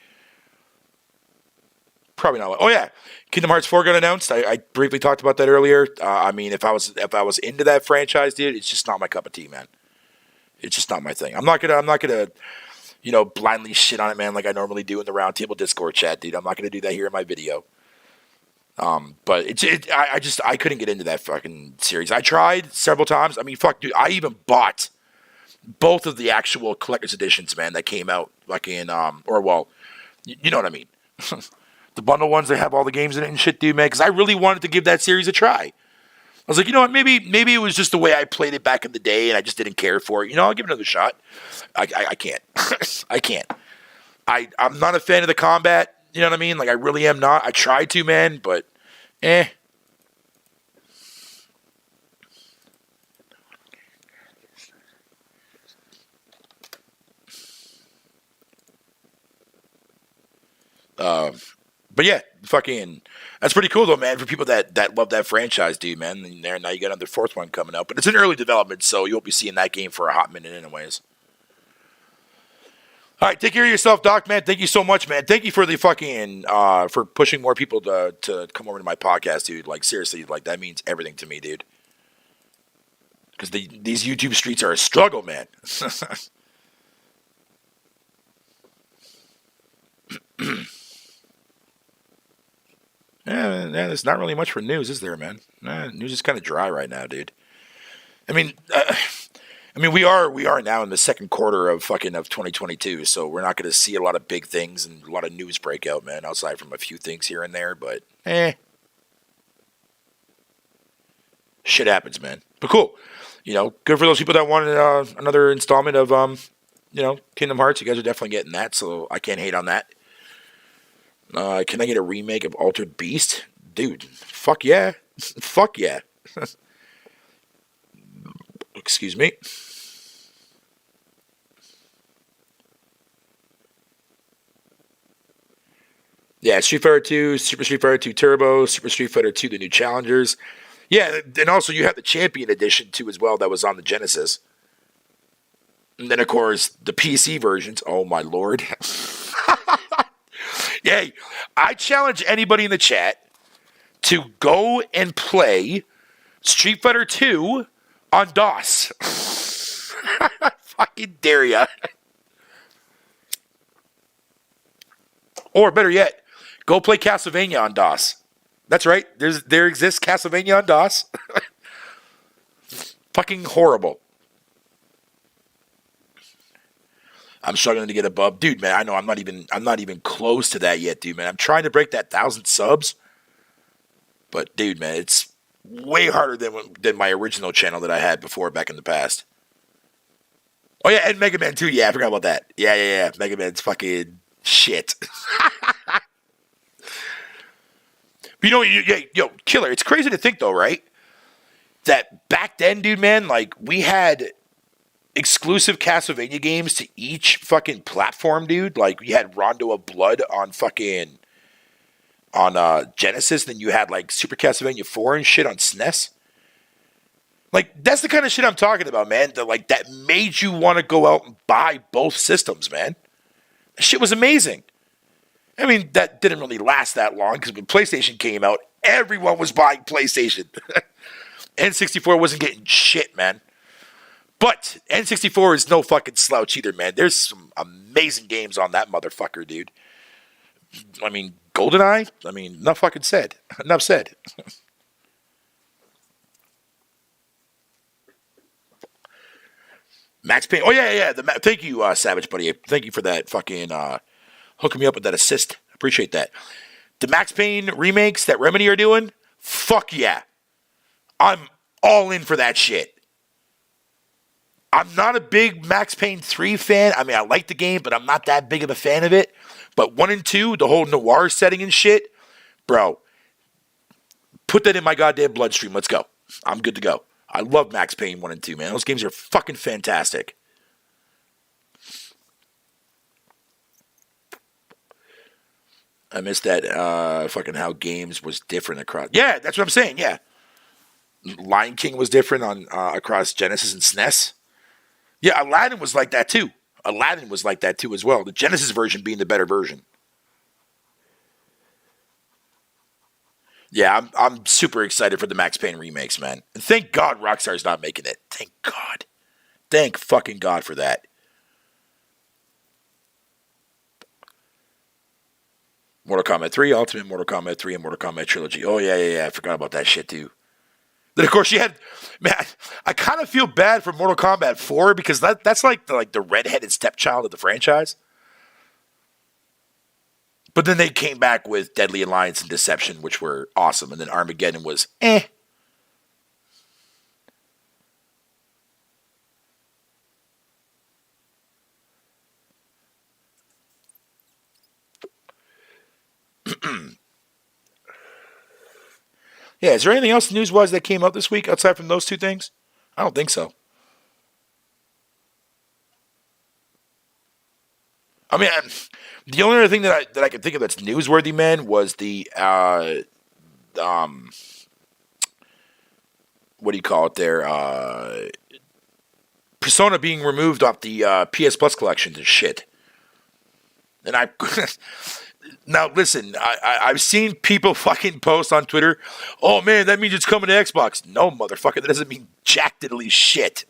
Probably not. Oh yeah, Kingdom Hearts 4 got announced. I briefly talked about that earlier. I mean, if I was into that franchise, dude, it's just not my cup of tea, man. It's just not my thing. I'm not gonna blindly shit on it, man, like I normally do in the Roundtable Discord chat, dude. I'm not gonna do that here in my video. But I couldn't get into that fucking series. I tried several times. I mean, fuck, dude. I even bought both of the actual collector's editions, man, that came out, fucking you know what I mean. The bundle ones that have all the games in it and shit, dude, man, because I really wanted to give that series a try. I was like, you know what, maybe it was just the way I played it back in the day and I just didn't care for it. You know, I'll give it another shot. I can't. I can't. I'm not a fan of the combat, you know what I mean? Like, I really am not. I tried to, man, but, But yeah, fucking, that's pretty cool though, man. For people that love that franchise, dude, man. And now you got another fourth one coming out, but it's in early development, so you won't be seeing that game for a hot minute, anyways. All right, take care of yourself, Doc, man. Thank you so much, man. Thank you for the fucking for pushing more people to come over to my podcast, dude. Like seriously, like that means everything to me, dude. Because these YouTube streets are a struggle, man. Yeah, there's not really much for news, is there, man? News is kind of dry right now, dude. I mean, we are now in the second quarter of 2022, so we're not going to see a lot of big things and a lot of news break out, man. Outside from a few things here and there, but shit happens, man. But cool, good for those people that wanted another installment of Kingdom Hearts. You guys are definitely getting that, so I can't hate on that. Can I get a remake of Altered Beast? Dude, fuck yeah. Fuck yeah. Excuse me. Yeah, Street Fighter 2, Super Street Fighter 2 Turbo, Super Street Fighter 2 The New Challengers. Yeah, and also you have the Champion Edition too as well that was on the Genesis. And then, of course, the PC versions. Oh, my lord. Yeah, I challenge anybody in the chat to go and play Street Fighter 2 on DOS. Fucking dare ya. Or better yet, go play Castlevania on DOS. That's right. There exists Castlevania on DOS. Fucking horrible. I'm struggling to get above, dude, man. I know I'm not even close to that yet, dude, man. I'm trying to break that 1,000 subs, but dude, man, it's way harder than my original channel that I had before back in the past. Oh yeah, and Mega Man 2. Yeah, I forgot about that. Yeah. Mega Man's fucking shit. Yo, Killer. It's crazy to think though, right? That back then, dude, man, like we had exclusive Castlevania games to each fucking platform, dude. Like, you had Rondo of Blood on Genesis, then you had, like, Super Castlevania 4 and shit on SNES. Like, that's the kind of shit I'm talking about, man. That made you want to go out and buy both systems, man. That shit was amazing. I mean, that didn't really last that long, because when PlayStation came out, everyone was buying PlayStation. N64 wasn't getting shit, man. But N64 is no fucking slouch either, man. There's some amazing games on that motherfucker, dude. I mean, GoldenEye? I mean, enough fucking said. Enough said. Max Payne. Oh, yeah. Thank you, Savage Buddy. Thank you for that fucking hooking me up with that assist. Appreciate that. The Max Payne remakes that Remedy are doing? Fuck yeah. I'm all in for that shit. I'm not a big Max Payne 3 fan. I mean, I like the game, but I'm not that big of a fan of it. But 1 and 2, the whole noir setting and shit, bro, put that in my goddamn bloodstream. Let's go. I'm good to go. I love Max Payne 1 and 2, man. Those games are fucking fantastic. I missed that fucking how games was different across. Yeah, that's what I'm saying. Yeah, Lion King was different on across Genesis and SNES. Yeah, Aladdin was like that too. Aladdin was like that too as well. The Genesis version being the better version. Yeah, I'm super excited for the Max Payne remakes, man. And thank God Rockstar's not making it. Thank God. Thank fucking God for that. Mortal Kombat 3, Ultimate Mortal Kombat 3, and Mortal Kombat Trilogy. Oh, yeah. I forgot about that shit, too. Then, of course, you had... Man, I kind of feel bad for Mortal Kombat 4 because that's like the redheaded stepchild of the franchise. But then they came back with Deadly Alliance and Deception, which were awesome. And then Armageddon was eh. Yeah, is there anything else news-wise that came out this week outside from those two things? I don't think so. I mean, the only other thing that I can think of that's newsworthy, man, was the what do you call it there? Persona being removed off the PS Plus collections and shit. And I now listen, I've seen people fucking post on Twitter, oh man, that means it's coming to Xbox. No, motherfucker, that doesn't mean jack diddly shit.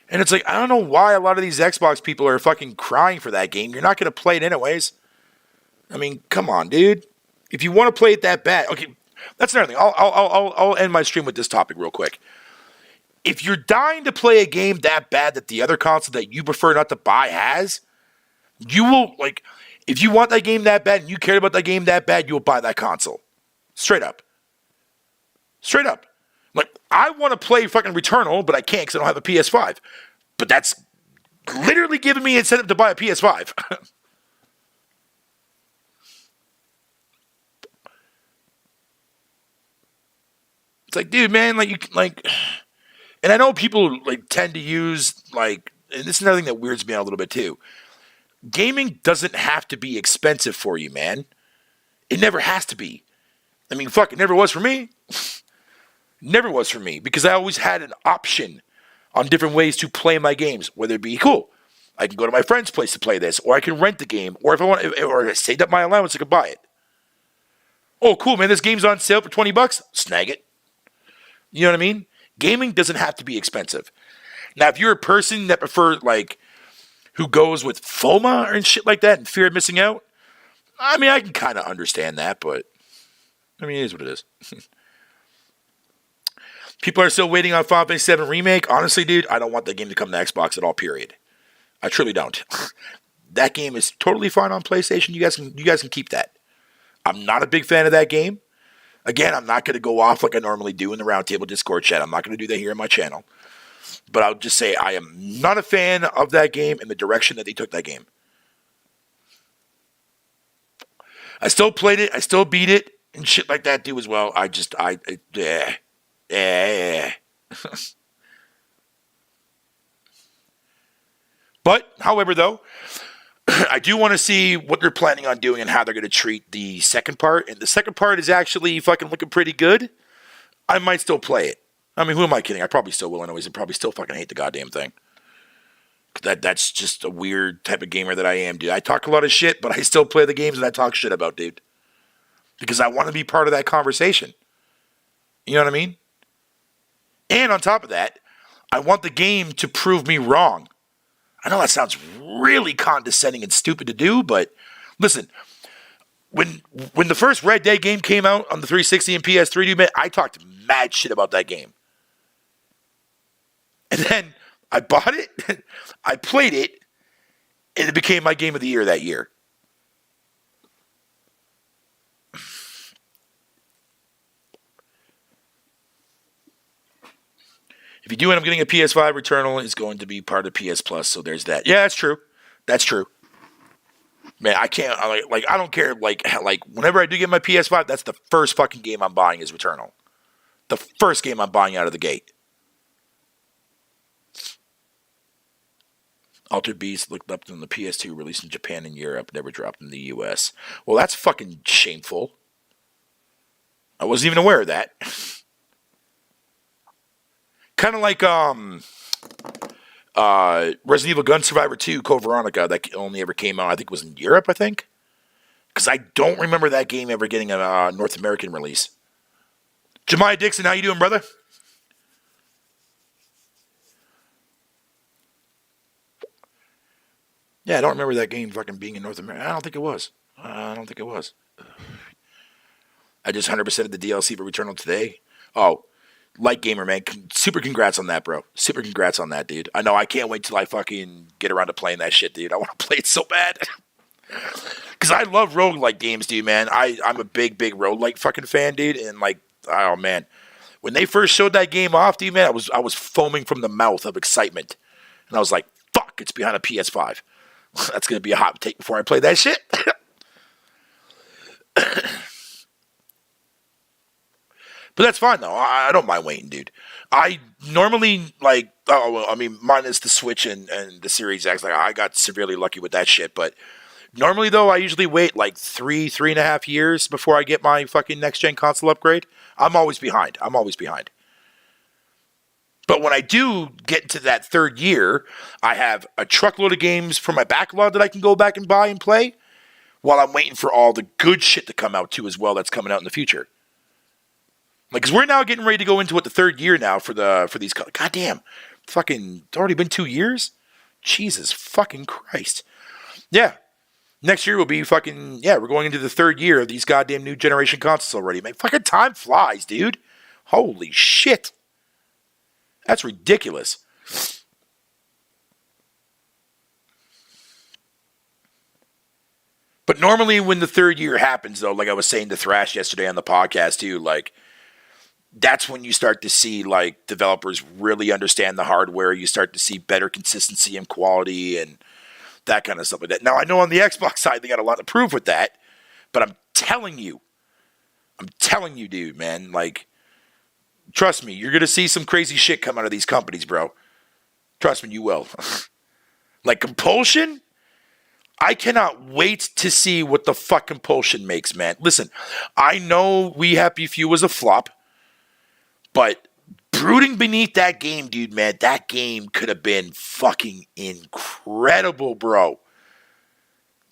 And it's like, I don't know why a lot of these Xbox people are fucking crying for that game. You're not going to play it anyways. I mean, come on, dude. If you want to play it that bad, okay, that's another thing. I'll end my stream with this topic real quick. If you're dying to play a game that bad that the other console that you prefer not to buy has, you will, like, if you want that game that bad and you care about that game that bad, you will buy that console. Straight up. Straight up. Like, I want to play fucking Returnal, but I can't because I don't have a PS5. But that's literally giving me incentive to buy a PS5. It's like, dude, man, like, you like, and I know people like tend to use like, and this is another thing that weirds me out a little bit too. Gaming doesn't have to be expensive for you, man. It never has to be. I mean, fuck, it never was for me. Never was for me because I always had an option on different ways to play my games, whether it be cool. I can go to my friend's place to play this, or I can rent the game, or if I want, or I saved up my allowance, I could buy it. Oh, cool, man! This game's on sale for $20. Snag it. You know what I mean? Gaming doesn't have to be expensive. Now, if you're a person that prefers like who goes with FOMA and shit like that and fear of missing out, I mean, I can kind of understand that, but I mean, it is what it is. People are still waiting on Final Fantasy VII Remake. Honestly, dude, I don't want that game to come to Xbox at all, period. I truly don't. That game is totally fine on PlayStation. You guys can keep that. I'm not a big fan of that game. Again, I'm not going to go off like I normally do in the Roundtable Discord chat. I'm not going to do that here on my channel. But I'll just say I am not a fan of that game and the direction that they took that game. I still played it. I still beat it and shit like that, too, as well. But, however, though, I do want to see what they're planning on doing and how they're going to treat the second part. And the second part is actually fucking looking pretty good. I might still play it. I mean, who am I kidding? I probably still will anyways and probably still fucking hate the goddamn thing. That's just a weird type of gamer that I am, dude. I talk a lot of shit, but I still play the games that I talk shit about, dude. Because I want to be part of that conversation. You know what I mean? And on top of that, I want the game to prove me wrong. I know that sounds really condescending and stupid to do, but listen, when the first Red Dead game came out on the 360 and PS3, dude, man, I talked mad shit about that game. And then I bought it, I played it, and it became my game of the year that year. If you do end up getting a PS5, Returnal is going to be part of PS Plus, so there's that. Yeah, that's true. That's true. Man, I can't, like I don't care, like whenever I do get my PS5, that's the first fucking game I'm buying is Returnal. The first game I'm buying out of the gate. Altered Beast looked up on the PS2, released in Japan and Europe, never dropped in the US. Well, that's fucking shameful. I wasn't even aware of that. Kind of like Resident Evil Gun Survivor 2 Code Veronica that only ever came out, I think it was in Europe, I think. Because I don't remember that game ever getting a North American release. Jemiah Dixon, how you doing, brother? Yeah, I don't remember that game fucking being in North America. I don't think it was. I just 100%ed the DLC for Returnal today. Oh, Light Gamer, man. Super congrats on that, bro. Super congrats on that, dude. I know, I can't wait till I fucking get around to playing that shit, dude. I want to play it so bad. Because I love roguelike games, dude, man. I'm a big roguelike fucking fan, dude. And, like, oh, man. When they first showed that game off, dude, man, I was foaming from the mouth of excitement. And I was like, fuck, it's behind a PS5. That's going to be a hot take before I play that shit. But that's fine, though. I don't mind waiting, dude. I normally, like, minus the Switch and the Series X. Like, I got severely lucky with that shit. But normally, though, I usually wait, like, 3.5 years before I get my fucking next-gen console upgrade. I'm always behind. But when I do get into that third year, I have a truckload of games from my backlog that I can go back and buy and play while I'm waiting for all the good shit to come out, too, as well, that's coming out in the future. Like, because we're now getting ready to go into the third year now for these. Goddamn, fucking, it's already been 2 years. Jesus fucking Christ. Yeah, next year will be fucking. Yeah, we're going into the third year of these goddamn new generation consoles already. Man, fucking time flies, dude. Holy shit, that's ridiculous. But normally, when the third year happens, though, like I was saying to Thrash yesterday on the podcast too, like, that's when you start to see, like, developers really understand the hardware. You start to see better consistency and quality and that kind of stuff like that. Now, I know on the Xbox side, they got a lot to prove with that, but I'm telling you, dude, man, like, trust me, you're going to see some crazy shit come out of these companies, bro. Trust me, you will. Like, Compulsion? I cannot wait to see what the fuck Compulsion makes, man. Listen, I know We Happy Few was a flop, but brooding beneath that game, dude, man, that game could have been fucking incredible, bro.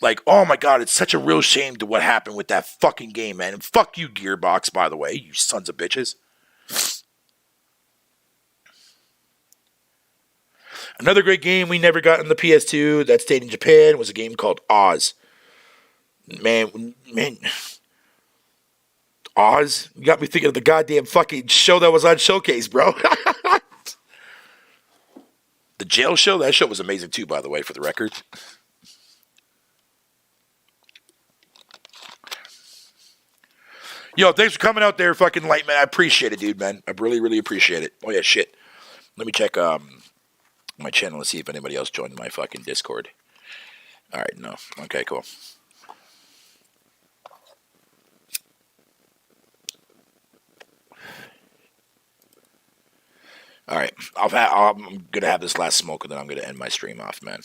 Like, oh my god, it's such a real shame to what happened with that fucking game, man. And fuck you, Gearbox, by the way, you sons of bitches. Another great game we never got on the PS2 that stayed in Japan was a game called Oz. Man, Oz? You got me thinking of the goddamn fucking show that was on Showcase, bro. The jail show? That show was amazing too, by the way, for the record. Yo, thanks for coming out there, fucking light, man. I appreciate it, dude, man. I really, really appreciate it. Oh, yeah, shit. Let me check my channel and see if anybody else joined my fucking Discord. All right, no. Okay, cool. All right, I'm gonna have this last smoke, and then I'm gonna end my stream off, man.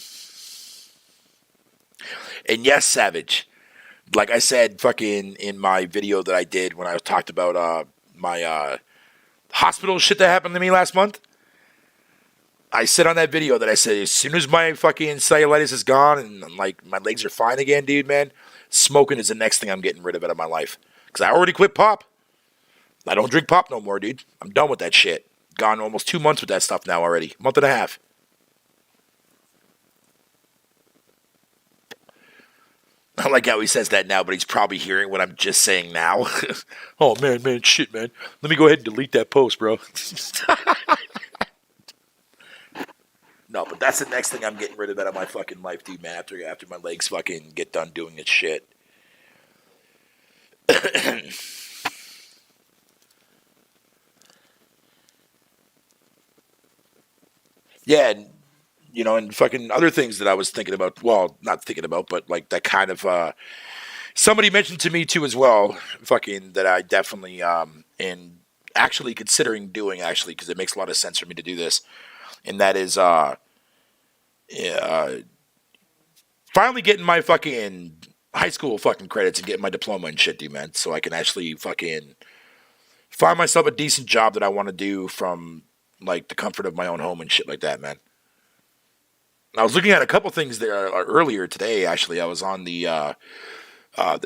And yes, Savage, like I said, fucking in my video that I did when I talked about my hospital shit that happened to me last month, I said on that video that I said as soon as my fucking cellulitis is gone and like my legs are fine again, dude, man, smoking is the next thing I'm getting rid of out of my life. Because I already quit pop. I don't drink pop no more, dude. I'm done with that shit. Gone almost 2 months with that stuff now already. Month and a half. I like how he says that now, but he's probably hearing what I'm just saying now. Oh, man, shit, man. Let me go ahead and delete that post, bro. No, but that's the next thing I'm getting rid of out of my fucking life, dude, man, after my legs fucking get done doing its shit. Yeah, and, you know, and fucking other things that I was thinking about, well, not thinking about, but like that kind of, somebody mentioned to me too as well, fucking, that I definitely, and actually considering doing, actually, because it makes a lot of sense for me to do this, and that is, Yeah, finally getting my fucking high school fucking credits and getting my diploma and shit, dude, man. So I can actually fucking find myself a decent job that I want to do from like the comfort of my own home and shit like that, man. I was looking at a couple things there earlier today. Actually, I was on the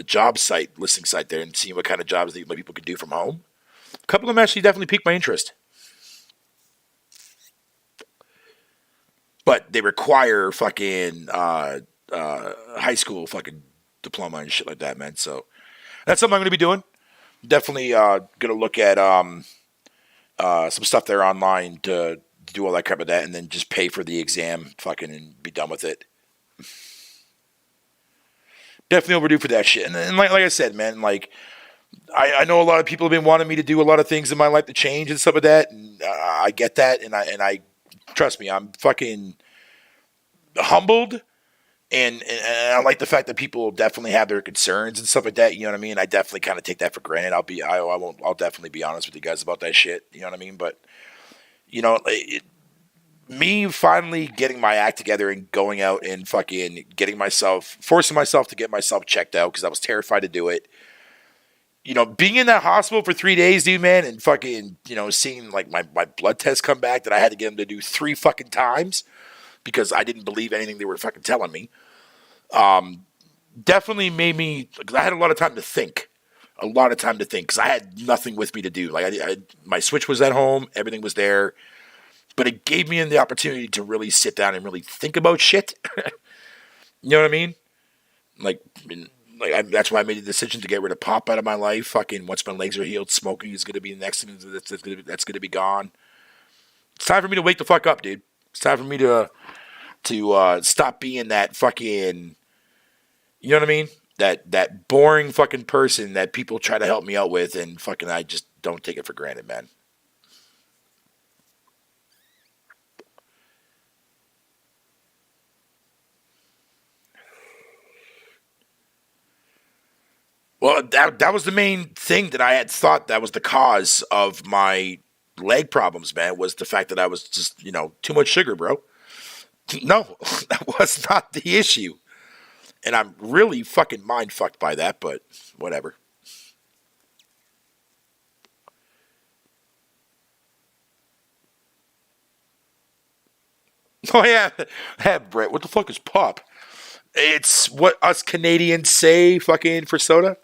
job site listing site there and seeing what kind of jobs that people could do from home. A couple of them actually definitely piqued my interest, but they require fucking high school fucking diploma and shit like that, man. So that's something I'm going to be doing. Definitely going to look at some stuff there online to do all that crap with that, and then just pay for the exam, fucking, and be done with it. Definitely overdue for that shit. And like I said, man, like I know a lot of people have been wanting me to do a lot of things in my life to change and stuff like that, and I get that, and I trust me, I'm fucking humbled. And I like the fact that people definitely have their concerns and stuff like that. You know what I mean? I definitely kind of take that for granted. I'll definitely be honest with you guys about that shit. You know what I mean? But you know, me finally getting my act together and going out and fucking forcing myself to get myself checked out because I was terrified to do it. You know, being in that hospital for 3 days, dude, man, and fucking, you know, seeing like my blood test come back that I had to get them to do 3 fucking times because I didn't believe anything they were fucking telling me. Definitely made me, because I had a lot of time to think. Because I had nothing with me to do. Like, my Switch was at home, everything was there, but it gave me the opportunity to really sit down and really think about shit. You know what I mean? Like, that's why I made the decision to get rid of pop out of my life. Fucking, once my legs are healed, smoking is going to be the next thing that's going to be gone. It's time for me to wake the fuck up, dude. It's time for me to stop being that fucking, you know what I mean? That boring fucking person that people try to help me out with, and fucking I just don't take it for granted, man. Well, that was the main thing that I had thought that was the cause of my leg problems, man, was the fact that I was just, you know, too much sugar, bro. No, that was not the issue. And I'm really fucking mind fucked by that, but whatever. Oh yeah, hey, Brett, what the fuck is pop? It's what us Canadians say, fucking for soda.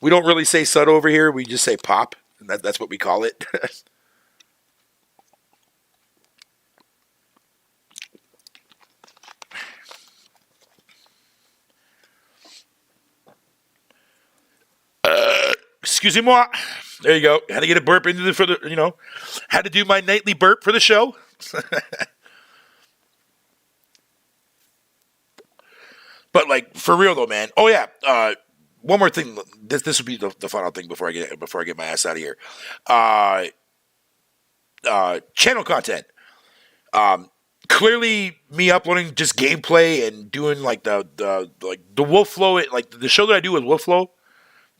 We don't really say soda over here. We just say pop. And that's what we call it. Excuse moi. There you go. Had to get a burp into for the, you know, had to do my nightly burp for the show. But like for real though, man. Oh yeah. One more thing. This would be the final thing before I get my ass out of here. Uh, Channel content. Clearly, me uploading just gameplay and doing like the Wolf Flow, like the show that I do with Wolf Flow.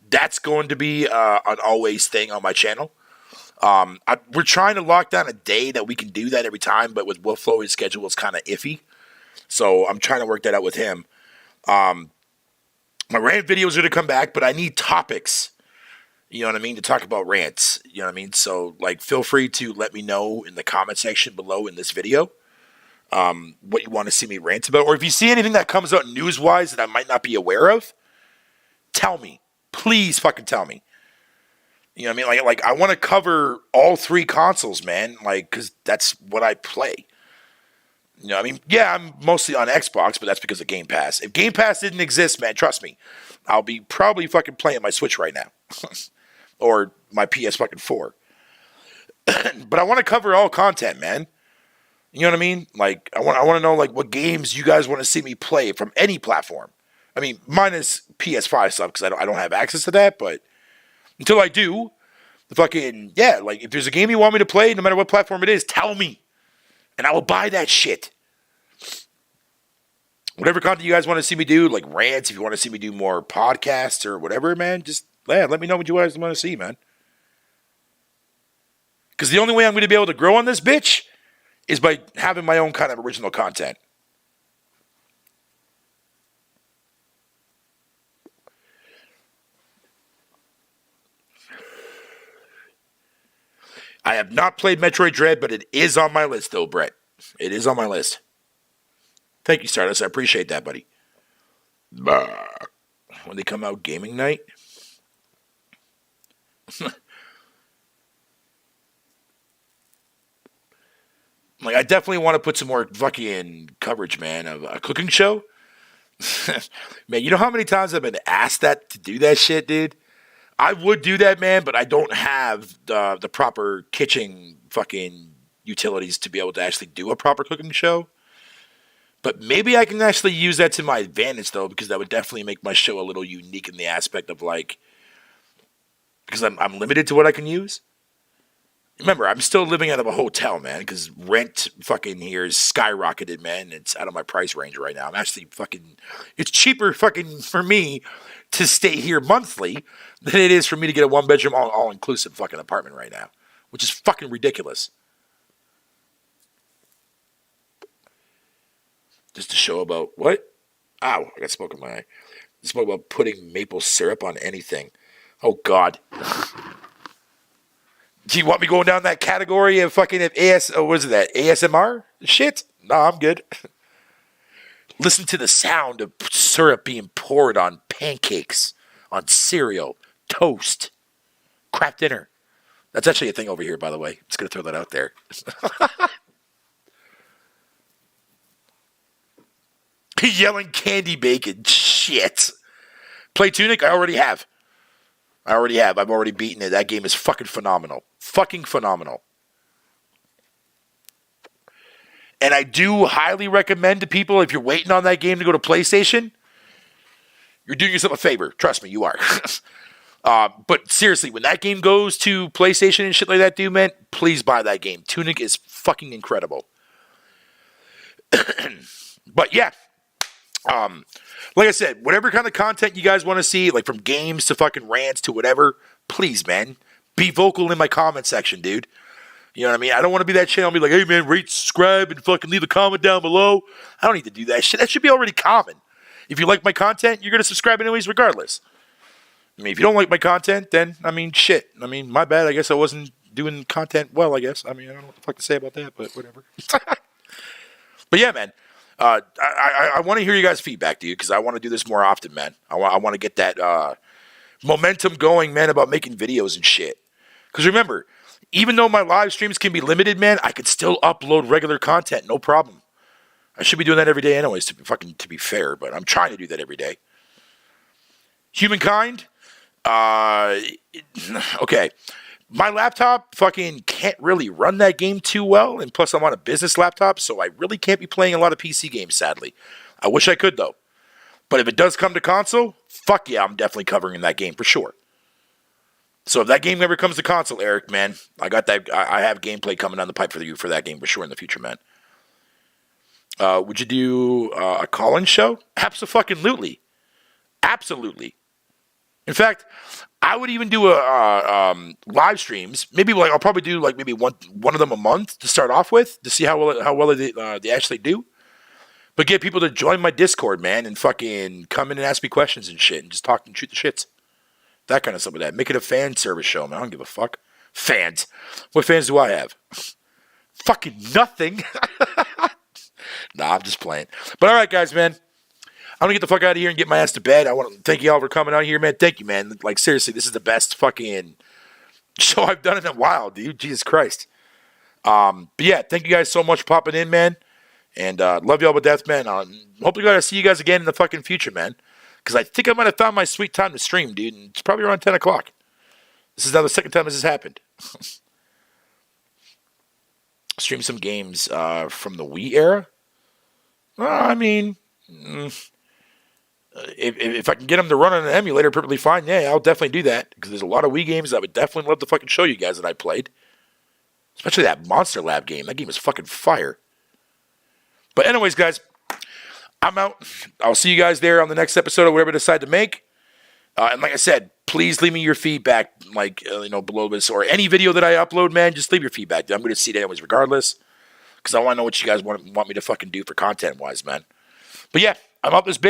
That's going to be an always thing on my channel. We're trying to lock down a day that we can do that every time, but with Wolf Flow, his schedule is kind of iffy. So I'm trying to work that out with him. My rant videos are to come back, but I need topics, you know what I mean, to talk about rants, you know what I mean? So, like, feel free to let me know in the comment section below in this video what you want to see me rant about. Or if you see anything that comes out news-wise that I might not be aware of, tell me. Please fucking tell me. You know what I mean? Like I want to cover all 3 consoles, man, like, because that's what I play. You know what I mean? Yeah, I'm mostly on Xbox, but that's because of Game Pass. If Game Pass didn't exist, man, trust me, I'll be probably fucking playing my Switch right now. Or my PS fucking 4. But I want to cover all content, man. You know what I mean? Like, I want to know, like, what games you guys want to see me play from any platform. I mean, minus PS5 stuff, because I don't have access to that, but until I do, the fucking, yeah, like, if there's a game you want me to play, no matter what platform it is, tell me. And I will buy that shit. Whatever content you guys want to see me do, like rants, if you want to see me do more podcasts or whatever, man, just let me know what you guys want to see, man. Because the only way I'm going to be able to grow on this bitch is by having my own kind of original content. I have not played Metroid Dread, but it is on my list, though, Brett. It is on my list. Thank you, Stardust. I appreciate that, buddy. When they come out gaming night. Like, I definitely want to put some more fucking coverage, man, of a cooking show. Man, you know how many times I've been asked that to do that shit, dude? I would do that, man, but I don't have the proper kitchen fucking utilities to be able to actually do a proper cooking show. But maybe I can actually use that to my advantage, though, because that would definitely make my show a little unique in the aspect of, like, because I'm limited to what I can use. Remember, I'm still living out of a hotel, man, because rent fucking here is skyrocketed, man. It's out of my price range right now. I'm actually fucking, it's cheaper fucking for me to stay here monthly than it is for me to get a one-bedroom all-inclusive fucking apartment right now, which is fucking ridiculous. Just a show about what? Ow, I got smoke in my eye. Smoke about putting maple syrup on anything. Oh, God. Do you want me going down that category of fucking what is that? ASMR? Shit? No, I'm good. Listen to the sound of syrup being poured on pancakes, on cereal, toast, crap dinner. That's actually a thing over here, by the way. Just going to throw that out there. Yelling candy bacon. Shit. Play Tunic? I already have. I've already beaten it. That game is fucking phenomenal. Fucking phenomenal. And I do highly recommend to people, if you're waiting on that game to go to PlayStation, you're doing yourself a favor. Trust me, you are. But seriously, when that game goes to PlayStation and shit like that, dude, man, please buy that game. Tunic is fucking incredible. But yeah. Like I said, whatever kind of content you guys want to see, like from games to fucking rants to whatever, please, man, be vocal in my comment section, dude. You know what I mean? I don't want to be that channel and be like, hey, man, rate, subscribe, and fucking leave a comment down below. I don't need to do that shit. That should be already common. If you like my content, you're going to subscribe anyways regardless. I mean, if you don't like my content, then, I mean, shit. I mean, my bad. I guess I wasn't doing content well, I guess. I mean, I don't know what the fuck to say about that, but whatever. But yeah, man. I want to hear you guys' feedback, dude, because I want to do this more often, man. I want to get that momentum going, man, about making videos and shit. Because remember, even though my live streams can be limited, man, I could still upload regular content, no problem. I should be doing that every day anyways, to be fair, but I'm trying to do that every day. Humankind, okay. My laptop fucking can't really run that game too well, and plus I'm on a business laptop, so I really can't be playing a lot of PC games, sadly. I wish I could, though. But if it does come to console, fuck yeah, I'm definitely covering that game for sure. So if that game ever comes to console, Eric, man, I got that. I have gameplay coming down the pipe for you for that game for sure in the future, man. Would you do a call-in show? Absolutely. Absolutely. In fact, I would even do a live streams. Maybe like I'll probably do like maybe one of them a month to start off with to see how well they actually do. But get people to join my Discord, man, and fucking come in and ask me questions and shit, and just talk and shoot the shits. That kind of stuff with that. Make it a fan service show, man. I don't give a fuck. Fans. What fans do I have? Fucking nothing. Nah, I'm just playing. But all right, guys, man. I'm going to get the fuck out of here and get my ass to bed. I want to thank you all for coming out here, man. Thank you, man. Like, seriously, this is the best fucking show I've done in a while, dude. Jesus Christ. But yeah, thank you guys so much for popping in, man. And love you all to death, man. Hopefully I see you guys again in the fucking future, man. Because I think I might have found my sweet time to stream, dude. And it's probably around 10 o'clock. This is now the second time this has happened. Stream some games from the Wii era. I mean... If I can get them to run on an emulator perfectly fine, yeah, I'll definitely do that. Because there's a lot of Wii games that I would definitely love to fucking show you guys that I played. Especially that Monster Lab game. That game is fucking fire. But anyways, guys, I'm out. I'll see you guys there on the next episode of whatever I decide to make. And like I said, please leave me your feedback, like, below this. Or any video that I upload, man, just leave your feedback. I'm going to see it anyways regardless. Because I want to know what you guys want me to fucking do for content-wise, man. But yeah, I'm out this bitch.